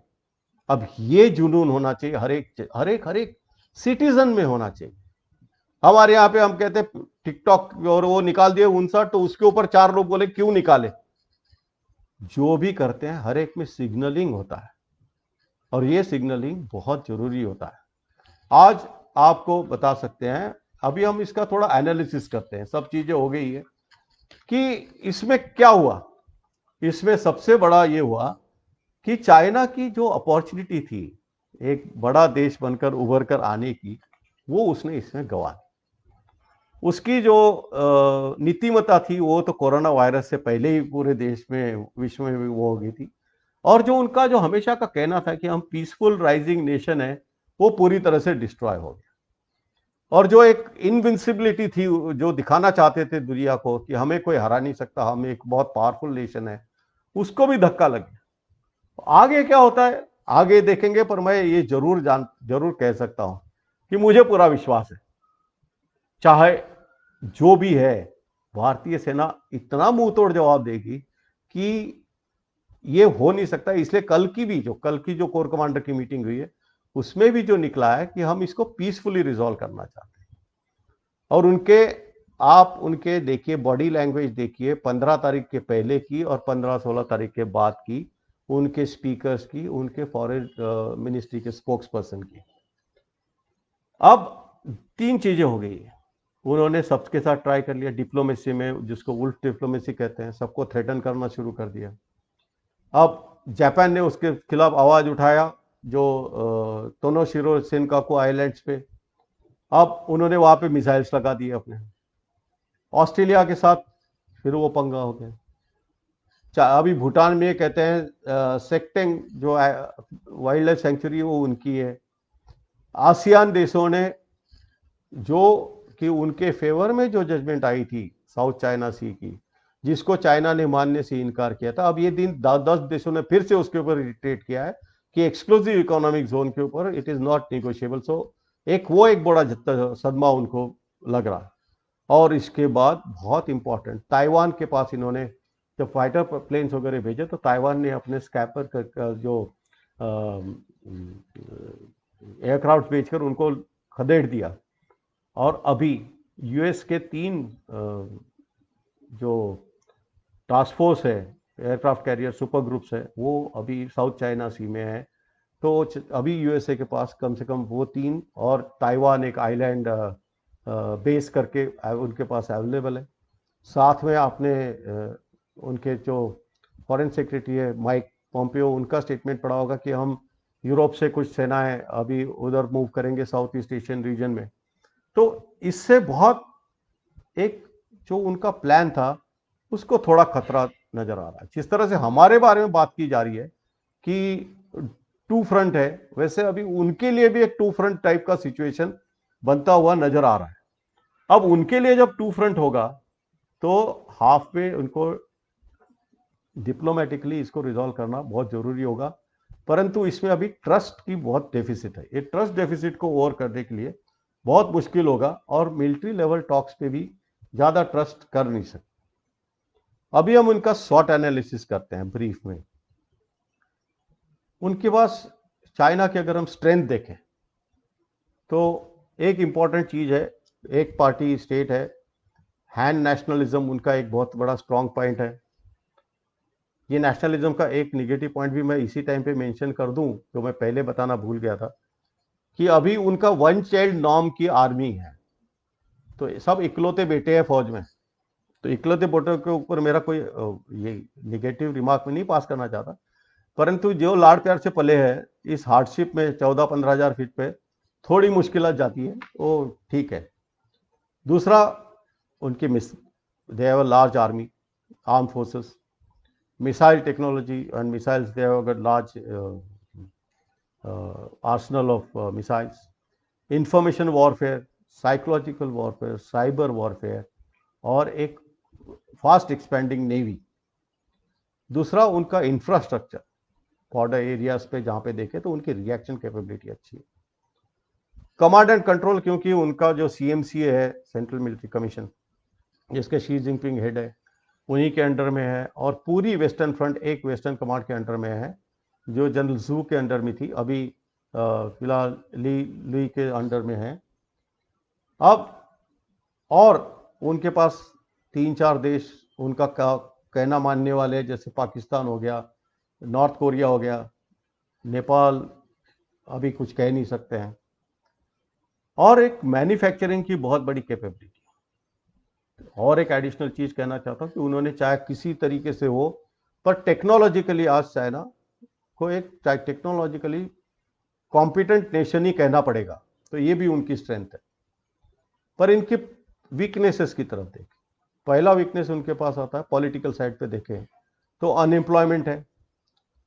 अब ये जुनून होना चाहिए हर एक सिटीजन में होना चाहिए। हमारे यहां पे हम कहते हैं टिकटॉक, और वो निकाल दिए 59, तो उसके ऊपर 4 लोग बोले क्यों निकाले? जो भी करते हैं हर एक में सिग्नलिंग होता है, और ये सिग्नलिंग बहुत जरूरी होता है। आज आपको बता सकते हैं, अभी हम इसका थोड़ा एनालिसिस करते हैं, सब चीजें हो गई है कि इसमें क्या हुआ। इसमें सबसे बड़ा ये हुआ कि चाइना की जो अपॉर्चुनिटी थी एक बड़ा देश बनकर उभर कर आने की, वो उसने इसमें गंवा दी। उसकी जो नीतिमत्ता थी वो तो कोरोना वायरस से पहले ही पूरे देश में, विश्व में वो हो गई थी। और जो उनका जो हमेशा का कहना था कि हम पीसफुल राइजिंग नेशन है, वो पूरी तरह से डिस्ट्रॉय हो गया। और जो एक इनविंसिबिलिटी थी, जो दिखाना चाहते थे दुनिया को कि हमें कोई हरा नहीं सकता, हम एक बहुत पावरफुल नेशन है, उसको भी धक्का लग गया। आगे क्या होता है आगे देखेंगे, पर मैं ये जरूर कह सकता हूं कि मुझे पूरा विश्वास है, चाहे जो भी है, भारतीय सेना इतना मुंह तोड़ जवाब देगी कि ये हो नहीं सकता। इसलिए कल की जो कोर कमांडर की मीटिंग हुई है, उसमें भी जो निकला है कि हम इसको पीसफुली रिजॉल्व करना चाहते हैं। और आप उनके देखिए, बॉडी लैंग्वेज देखिए, 15 तारीख के पहले की और 15-16 तारीख के बाद की, उनके स्पीकर्स की, उनके फॉरेन मिनिस्ट्री के स्पोक्स पर्सन की। अब 3 चीजें हो गई है। उन्होंने सबके साथ ट्राई कर लिया डिप्लोमेसी में, जिसको उल्फ डिप्लोमेसी कहते हैं, सबको थ्रेटन करना शुरू कर दिया। अब जापान ने उसके खिलाफ आवाज उठाया, जो तोनोशिरो सेनकाकू आइलैंड्स पे, अब उन्होंने वहां पे मिसाइल्स लगा दिए अपने। ऑस्ट्रेलिया के साथ फिर वो पंगा हो गया। अभी भूटान में कहते हैं सेक्टेंग जो वाइल्ड लाइफ सेंचुरी, वो उनकी है। आसियान देशों ने जो कि उनके फेवर में जो जजमेंट आई थी साउथ चाइना सी की, जिसको चाइना ने मानने से इनकार किया था, अब ये दिन 10 देशों ने फिर से उसके ऊपर रिट्रेट किया है कि एक्सक्लूसिव इकोनॉमिक जोन के ऊपर इट इज नॉट निगोशिएबल। सो एक बड़ा सदमा उनको लग रहा है। और इसके बाद बहुत इंपॉर्टेंट, ताइवान के पास इन्होंने जब फाइटर प्लेन्स वगैरह भेजे तो ताइवान ने अपने स्कैपर का जो एयरक्राफ्ट भेजकर उनको खदेड़ दिया। और अभी यूएस के 3 जो टास्क फोर्स है, एयरक्राफ्ट कैरियर सुपर ग्रुप्स है, वो अभी साउथ चाइना सी में है। तो अभी यूएसए के पास कम से कम वो 3 और ताइवान एक आइलैंड बेस करके उनके पास अवेलेबल है। साथ में आपने उनके जो फॉरेन सेक्रेटरी है माइक पोम्पियो, उनका स्टेटमेंट पढ़ा होगा कि हम यूरोप से कुछ सेनाएं अभी उधर मूव करेंगे साउथ ईस्ट एशियन रीजन में। तो इससे बहुत एक जो उनका प्लान था उसको थोड़ा खतरा नजर आ रहा है। जिस तरह से हमारे बारे में बात की जा रही है कि 2 फ्रंट है, वैसे अभी उनके लिए भी एक 2 फ्रंट टाइप का सिचुएशन बनता हुआ नजर आ रहा है। अब उनके लिए जब 2 फ्रंट होगा तो हाफ में उनको डिप्लोमेटिकली इसको रिजॉल्व करना बहुत जरूरी होगा। परंतु इसमें अभी ट्रस्ट की बहुत डेफिसिट है। ये ट्रस्ट डेफिसिट को ओवर करने के लिए बहुत मुश्किल होगा और मिलिट्री लेवल टॉक्स पे भी ज्यादा ट्रस्ट कर नहीं सकते। अभी हम उनका शॉर्ट एनालिसिस करते हैं ब्रीफ में। उनके पास चाइना की अगर हम स्ट्रेंथ देखें तो एक इंपॉर्टेंट चीज है, एक पार्टी स्टेट है, हैन नेशनलिज्म उनका एक बहुत बड़ा स्ट्रांग पॉइंट है। ये नेशनलिज्म का एक निगेटिव पॉइंट भी मैं इसी टाइम पे मेंशन कर दूं जो मैं पहले बताना भूल गया था, कि अभी उनका 1 चाइल्ड नॉर्म की आर्मी है। तो सब इकलौते बेटे हैं फौज में। तो इकलौते बेटों के ऊपर मेरा कोई ये निगेटिव रिमार्क में नहीं पास करना चाहता, परंतु जो लाड़ प्यार से पले हैं इस हार्डशिप में 14-15 हजार फीट पे थोड़ी मुश्किल जाती है, वो ठीक है। दूसरा, उनकी they have a large army, arm forces, missile technology and missiles, they have got large arsenal of missiles, information warfare, psychological warfare, cyber warfare, और एक फास्ट एक्सपेंडिंग नेवी। दूसरा, उनका इंफ्रास्ट्रक्चर बॉर्डर एरियाज पे जहां पे देखे तो उनकी रिएक्शन कैपेबिलिटी अच्छी है। कमांड एंड कंट्रोल, क्योंकि उनका जो सीएमसीए है, सेंट्रल मिलिट्री कमीशन, जिसके शी जिनपिंग हेड है, उन्हीं के अंडर में है। और पूरी वेस्टर्न फ्रंट एक वेस्टर्न कमांड के अंडर में है जो जनरल जू के अंडर में थी, अभी फिलहाल ली के अंडर में है। अब और उनके पास 3-4 देश उनका कहना मानने वाले, जैसे पाकिस्तान हो गया, नॉर्थ कोरिया हो गया, नेपाल अभी कुछ कह नहीं सकते हैं। और एक मैन्युफैक्चरिंग की बहुत बड़ी कैपेबिलिटी। और एक एडिशनल चीज कहना चाहता हूं कि उन्होंने चाहे किसी तरीके से हो, पर टेक्नोलॉजिकली आज चाइना को एक टेक्नोलॉजिकली कॉम्पिटेंट नेशन ही कहना पड़ेगा। तो ये भी उनकी स्ट्रेंथ है। पर इनकी वीकनेसेस की तरफ देखें, पहला वीकनेस उनके पास आता है पॉलिटिकल साइड पे देखें तो अनएम्प्लॉयमेंट है।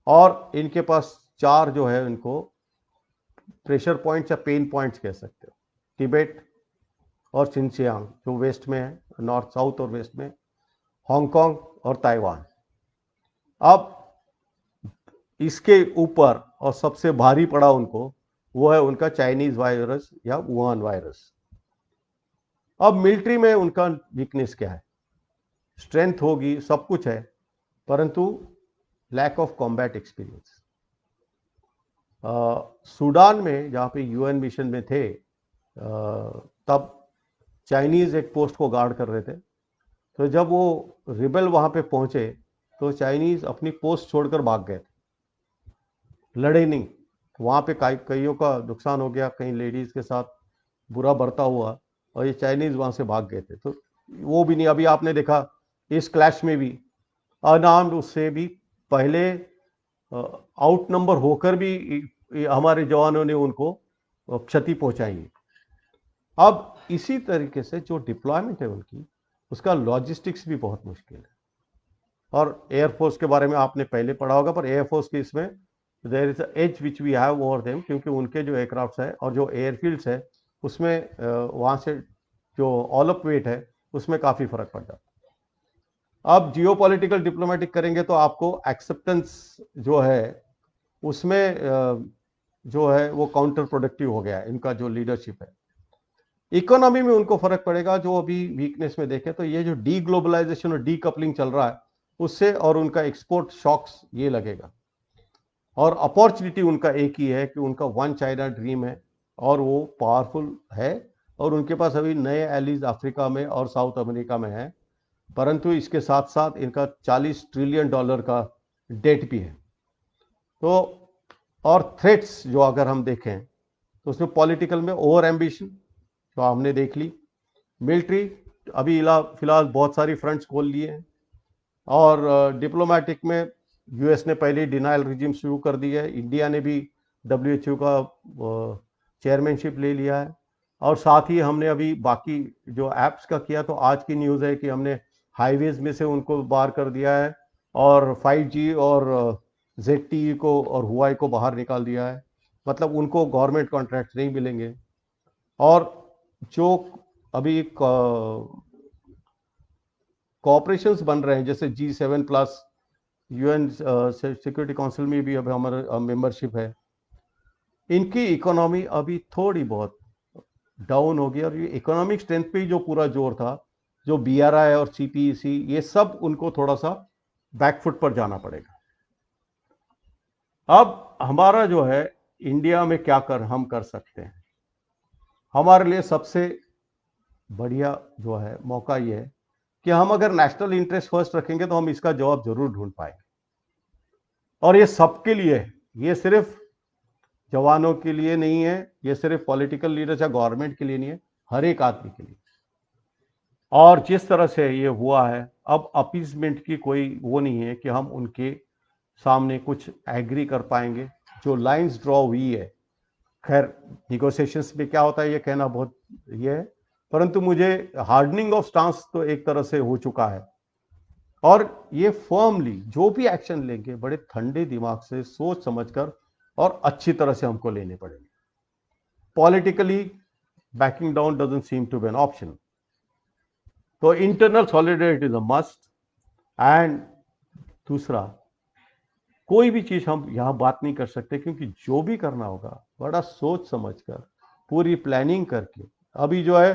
और इनके पास 4 जो है इनको प्रेशर पॉइंट्स या पेन पॉइंट्स कह सकते हो, तिब्बत और सिंचियांग जो वेस्ट में है, नॉर्थ साउथ और वेस्ट में, हांगकांग और ताइवान। अब इसके ऊपर और सबसे भारी पड़ा उनको वो है उनका चाइनीज वायरस या वुहान वायरस। अब मिलिट्री में उनका वीकनेस क्या है? स्ट्रेंथ होगी, सब कुछ है, परंतु lack of combat experience. Sudan में जहां पे यूएन मिशन में थे, तब चाइनीज एक पोस्ट को गार्ड कर रहे थे। तो जब वो रिबेल वहां पे पहुंचे तो चाइनीज अपनी पोस्ट छोड़कर भाग गए थे, लड़े नहीं। वहां पे कईयों का नुकसान हो गया, कई लेडीज के साथ बुरा बर्ताव हुआ और ये चाइनीज वहां से भाग गए थे। तो वो भी नहीं, अभी आपने देखा इस क्लैश में भी अनार्म्ड उससे भी पहले आउट नंबर होकर भी हमारे जवानों ने उनको क्षति पहुंचाई। अब इसी तरीके से जो डिप्लॉयमेंट है उनकी, उसका लॉजिस्टिक्स भी बहुत मुश्किल है। और एयरफोर्स के बारे में आपने पहले पढ़ा होगा, पर एयरफोर्स की इसमें there is edge which we have over them, क्योंकि उनके जो एयरक्राफ्ट है और जो एयरफील्ड्स है उसमें वहां से जो ऑल अप वेट है उसमें काफी फर्क पड़ जाता है। अब जियोपॉलिटिकल डिप्लोमेटिक करेंगे तो आपको एक्सेप्टेंस जो है उसमें जो है वो काउंटर प्रोडक्टिव हो गया है, इनका जो लीडरशिप है। इकोनॉमी में उनको फर्क पड़ेगा, जो अभी वीकनेस में देखें तो ये जो डी ग्लोबलाइजेशन और डी कपलिंग चल रहा है उससे, और उनका एक्सपोर्ट शॉक्स ये लगेगा। और अपॉर्चुनिटी उनका एक ही है कि उनका वन चाइना ड्रीम है और वो पावरफुल है, और उनके पास अभी नए एलीज अफ्रीका में और साउथ अमेरिका में है, परंतु इसके साथ साथ इनका $40 ट्रिलियन का डेट भी है। तो और थ्रेट्स जो अगर हम देखें तो उसमें पॉलिटिकल में ओवर एम्बिशन तो हमने देख ली, मिलिट्री अभी फिलहाल बहुत सारी फ्रंट्स खोल लिए हैं, और डिप्लोमेटिक में यूएस ने पहले डिनाइल रिजिम शुरू कर दी है, इंडिया ने भी डब्ल्यूएचओ का चेयरमैनशिप ले लिया है, और साथ ही हमने अभी बाकी जो एप्स का किया, तो आज की न्यूज़ है कि हमने हाईवेज में से उनको बाहर कर दिया है, और 5G और ZTE को और हुआई को बाहर निकाल दिया है, मतलब उनको गवर्नमेंट कॉन्ट्रैक्ट नहीं मिलेंगे। और जो अभी कॉपरेशंस बन रहे हैं जैसे G7+, यूएन सिक्योरिटी काउंसिल में भी अभी हमारा मेंबरशिप है, इनकी इकोनॉमी अभी थोड़ी बहुत डाउन हो गई, और ये इकोनॉमिक स्ट्रेंथ पे ही जो पूरा जोर था, जो BRI और CPEC, ये सब उनको थोड़ा सा बैकफुट पर जाना पड़ेगा। अब हमारा जो है इंडिया में क्या हम कर सकते हैं, हमारे लिए सबसे बढ़िया जो है मौका ये है कि हम अगर नेशनल इंटरेस्ट फर्स्ट रखेंगे तो हम इसका जवाब जरूर ढूंढ पाएंगे, और ये सबके लिए है, ये सिर्फ जवानों के लिए नहीं है, ये सिर्फ पॉलिटिकल लीडर्स या गवर्नमेंट के लिए नहीं है, हर एक आदमी के लिए। और जिस तरह से ये हुआ है, अब अपीजमेंट की कोई वो नहीं है कि हम उनके सामने कुछ एग्री कर पाएंगे, जो लाइंस ड्रॉ हुई है। खैर निगोशिएशंस में क्या होता है ये कहना बहुत ये है, परंतु मुझे हार्डनिंग ऑफ स्टांस तो एक तरह से हो चुका है, और ये फर्मली जो भी एक्शन लेंगे बड़े ठंडे दिमाग से सोच समझकर और अच्छी तरह से हमको लेने पड़ेंगे। Politically backing down doesn't seem to be an option. तो internal solidarity is a must. And दूसरा, कोई भी चीज हम यहां बात नहीं कर सकते, क्योंकि जो भी करना होगा बड़ा सोच समझकर पूरी प्लानिंग करके। अभी जो है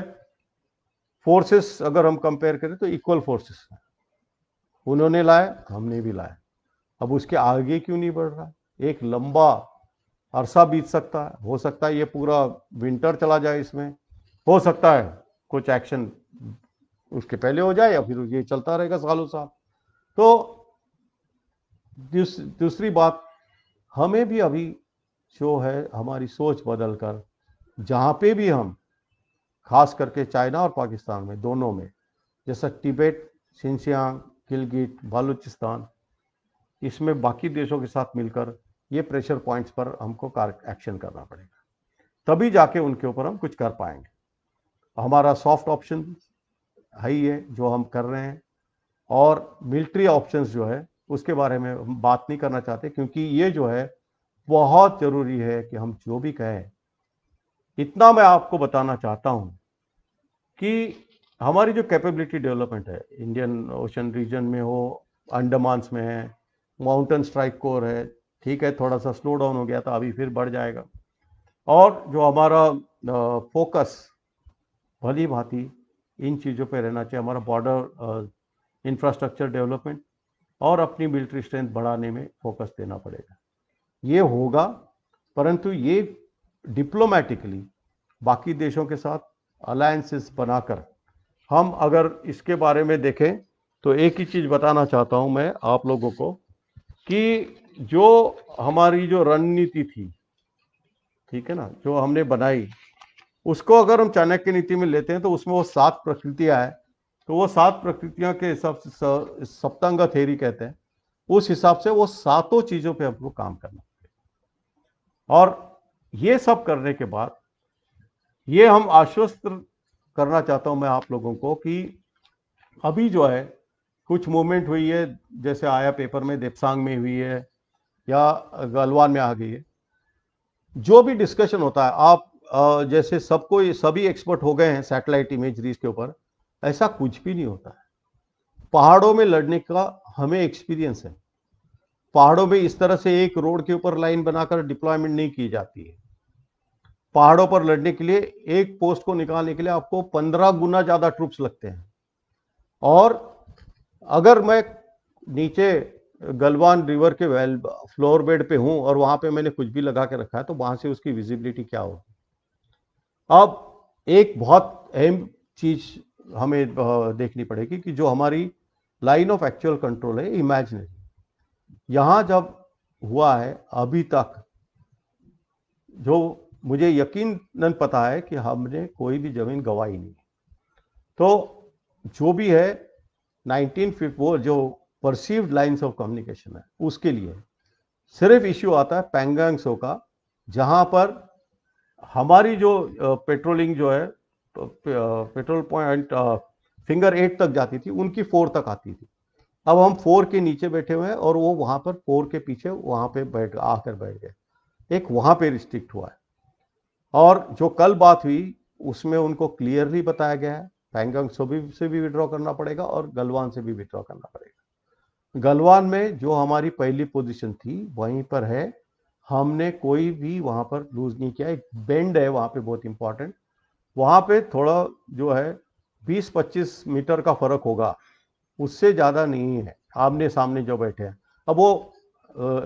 फोर्सेस अगर हम कंपेयर करें तो इक्वल फोर्सेस हैं, उन्होंने लाए हमने भी लाए, अब उसके आगे क्यों नहीं बढ़ रहा? एक लंबा अरसा बीत सकता है, हो सकता है ये पूरा विंटर चला जाए, इसमें हो सकता है कुछ एक्शन उसके पहले हो जाए, या फिर ये चलता रहेगा सालों साल। तो दूसरी बात, हमें भी अभी जो है हमारी सोच बदलकर, जहां पे भी हम, खास करके चाइना और पाकिस्तान में दोनों में, जैसा तिब्बत, शिनजियांग, गिलगिट बालूचिस्तान, इसमें बाकी देशों के साथ मिलकर ये प्रेशर पॉइंट्स पर हमको एक्शन करना पड़ेगा, तभी जाके उनके ऊपर हम कुछ कर पाएंगे। हमारा सॉफ्ट ऑप्शन है ही है जो हम कर रहे हैं, और मिलिट्री ऑप्शंस जो है उसके बारे में हम बात नहीं करना चाहते, क्योंकि ये जो है बहुत जरूरी है कि हम जो भी कहें। इतना मैं आपको बताना चाहता हूं कि हमारी जो कैपेबिलिटी डेवलपमेंट है, इंडियन ओशन रीजन में हो, अंडमान्स में है, माउंटेन स्ट्राइक कोर है, ठीक है थोड़ा सा स्लो डाउन हो गया था, अभी फिर बढ़ जाएगा। और जो हमारा फोकस भली भांति इन चीज़ों पे रहना चाहिए, हमारा बॉर्डर इंफ्रास्ट्रक्चर डेवलपमेंट और अपनी मिलिट्री स्ट्रेंथ बढ़ाने में फोकस देना पड़ेगा। ये होगा, परंतु ये डिप्लोमेटिकली बाकी देशों के साथ अलायंसेस बनाकर हम अगर इसके बारे में देखें, तो एक ही चीज़ बताना चाहता हूं मैं आप लोगों को कि जो हमारी जो रणनीति थी, ठीक है ना, जो हमने बनाई, उसको अगर हम चाणक्य नीति में लेते हैं तो उसमें वो 7 प्रकृतियां हैं। तो वो 7 प्रकृतियों के हिसाब से सप्तांग थ्योरी कहते हैं, उस हिसाब से वो सातों चीजों पे हमको काम करना है। और ये सब करने के बाद ये हम आश्वस्त करना चाहता हूं मैं आप लोगों को कि अभी जो है कुछ मूवमेंट हुई है, जैसे आया पेपर में देपसांग में हुई है या गलवान में आ गई है, जो भी डिस्कशन होता है, आप जैसे सबको सभी एक्सपर्ट हो गए हैं सैटेलाइट इमेजरीज के ऊपर, ऐसा कुछ भी नहीं होता है। पहाड़ों में लड़ने का हमें एक्सपीरियंस है, पहाड़ों में इस तरह से एक रोड के ऊपर लाइन बनाकर डिप्लॉयमेंट नहीं की जाती है। पहाड़ों पर लड़ने के लिए एक पोस्ट को निकालने के लिए आपको 15 गुना ज्यादा ट्रूप्स लगते हैं। और अगर मैं नीचे गलवान रिवर के वेल फ्लोर बेड पे हूं और वहां पे मैंने कुछ भी लगा के रखा है तो वहां से उसकी विजिबिलिटी क्या होगी। अब एक बहुत अहम चीज हमें देखनी पड़ेगी कि जो हमारी लाइन ऑफ एक्चुअल कंट्रोल है इमेजिनरी, यहां जब हुआ है अभी तक जो मुझे यकीनन पता है कि हमने कोई भी जमीन गंवाई नहीं। तो जो भी है 1950 वो जो परसीव्ड लाइंस ऑफ कम्युनिकेशन है उसके लिए सिर्फ इश्यू आता है पैंगोंग त्सो का, जहां पर हमारी जो पेट्रोलिंग जो है पेट्रोल पॉइंट फिंगर 8 तक जाती थी, उनकी 4 तक आती थी। अब हम 4 के नीचे बैठे हुए हैं और वो वहां पर 4 के पीछे वहां पे बैठ गए। एक वहां पे रिस्ट्रिक्ट हुआ है। और जो कल बात हुई उसमें उनको क्लियरली बताया गया है पैंगोंग त्सो से भी विड्रॉ करना पड़ेगा और गलवान से भी विड्रॉ करना पड़ेगा। गलवान में जो हमारी पहली पोजीशन थी वहीं पर है, हमने कोई भी वहां पर लूज नहीं किया। एक बेंड है वहां पे बहुत इंपॉर्टेंट, वहां पे थोड़ा जो है 20-25 मीटर का फर्क होगा, उससे ज्यादा नहीं है आमने सामने जो बैठे हैं। अब वो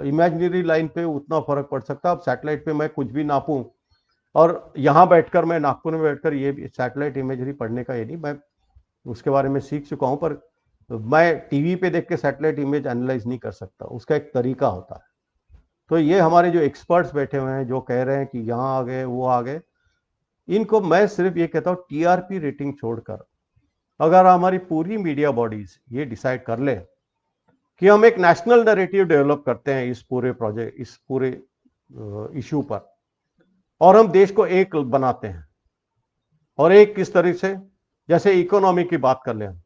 इमेजिनरी लाइन पे उतना फर्क पड़ सकता है। अब सैटेलाइट पे मैं कुछ भी नापूं और यहां बैठकर मैं नागपुर में बैठकर ये सैटेलाइट इमेजरी पढ़ने का ये नहीं, मैं उसके बारे में सीख चुका हूं, पर मैं टीवी पे देख के सैटेलाइट इमेज एनालाइज नहीं कर सकता, उसका एक तरीका होता है। तो ये हमारे जो एक्सपर्ट्स बैठे हुए हैं जो कह रहे हैं कि यहां आ गए वो आ गए, इनको मैं सिर्फ ये कहता हूं टीआरपी रेटिंग छोड़कर अगर हमारी पूरी मीडिया बॉडीज ये डिसाइड कर ले कि हम एक नेशनल नैरेटिव डेवलप करते हैं इस पूरे प्रोजेक्ट इस पूरे इश्यू पर, और हम देश को एक बनाते हैं। और एक किस तरह से, जैसे इकोनॉमी की बात कर ले, हम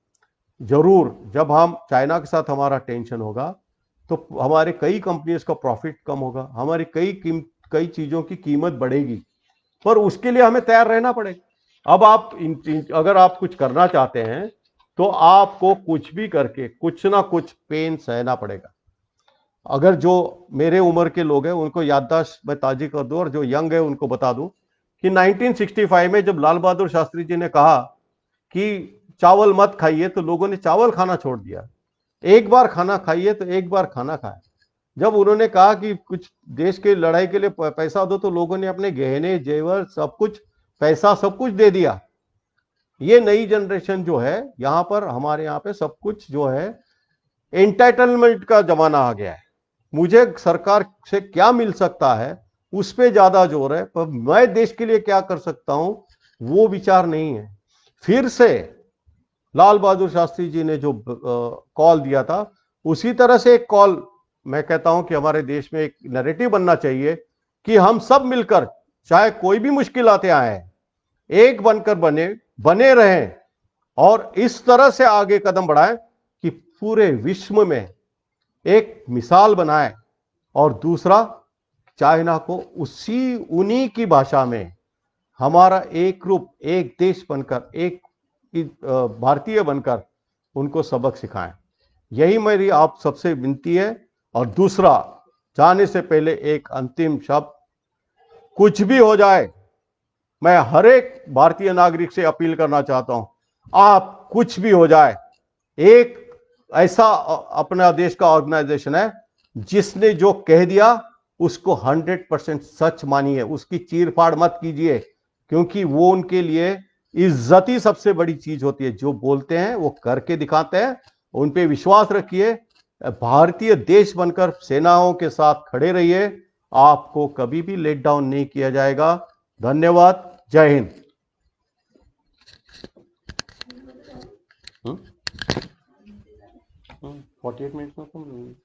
जरूर जब हम चाइना के साथ हमारा टेंशन होगा तो हमारे कई कंपनीज का प्रॉफिट कम होगा, हमारी कई चीजों की कीमत बढ़ेगी, पर उसके लिए हमें तैयार रहना पड़ेगा। अब आप अगर आप कुछ करना चाहते हैं तो आपको कुछ भी करके कुछ ना कुछ पेन सहना पड़ेगा। अगर जो मेरे उम्र के लोग हैं उनको याददाश्त मैं ताजी कर दूं और जो यंग है उनको बता दूं कि 1965 में जब लाल बहादुर शास्त्री जी ने कहा कि चावल मत खाइए तो लोगों ने चावल खाना छोड़ दिया। एक बार खाना खाइए तो एक बार खाना खाए। जब उन्होंने कहा कि कुछ देश के लड़ाई के लिए पैसा दो तो लोगों ने अपने गहने जेवर सब कुछ पैसा सब कुछ दे दिया। ये नई जनरेशन जो है यहां पर हमारे यहां पे सब कुछ जो है एंटाइटलमेंट का जमाना आ गया है। मुझे सरकार से क्या मिल सकता है उस पर ज्यादा जोर है, पर मैं देश के लिए क्या कर सकता हूं वो विचार नहीं है। फिर से लाल बहादुर शास्त्री जी ने जो कॉल दिया था उसी तरह से एक कॉल मैं कहता हूं कि हमारे देश में एक नैरेटिव बनना चाहिए कि हम सब मिलकर चाहे कोई भी मुश्किल आते आए एक बनकर बने रहें और इस तरह से आगे कदम बढ़ाएं कि पूरे विश्व में एक मिसाल बनाए। और दूसरा, चाइना को उन्हीं की भाषा में हमारा एक रूप एक देश बनकर एक भारतीय बनकर उनको सबक सिखाएं। यही मेरी आप सबसे विनती है। और दूसरा, जाने से पहले एक अंतिम शब्द, कुछ भी हो जाए मैं हर एक भारतीय नागरिक से अपील करना चाहता हूं, आप कुछ भी हो जाए, एक ऐसा अपना देश का ऑर्गेनाइजेशन है जिसने जो कह दिया उसको 100% सच मानिए, उसकी चीरफाड़ मत कीजिए, क्योंकि वो उनके लिए इज्जत ही सबसे बड़ी चीज होती है। जो बोलते हैं वो करके दिखाते हैं, उन पे विश्वास रखिए, भारतीय देश बनकर सेनाओं के साथ खड़े रहिए, आपको कभी भी लेट डाउन नहीं किया जाएगा। धन्यवाद। जय हिंद। 48 मिनट में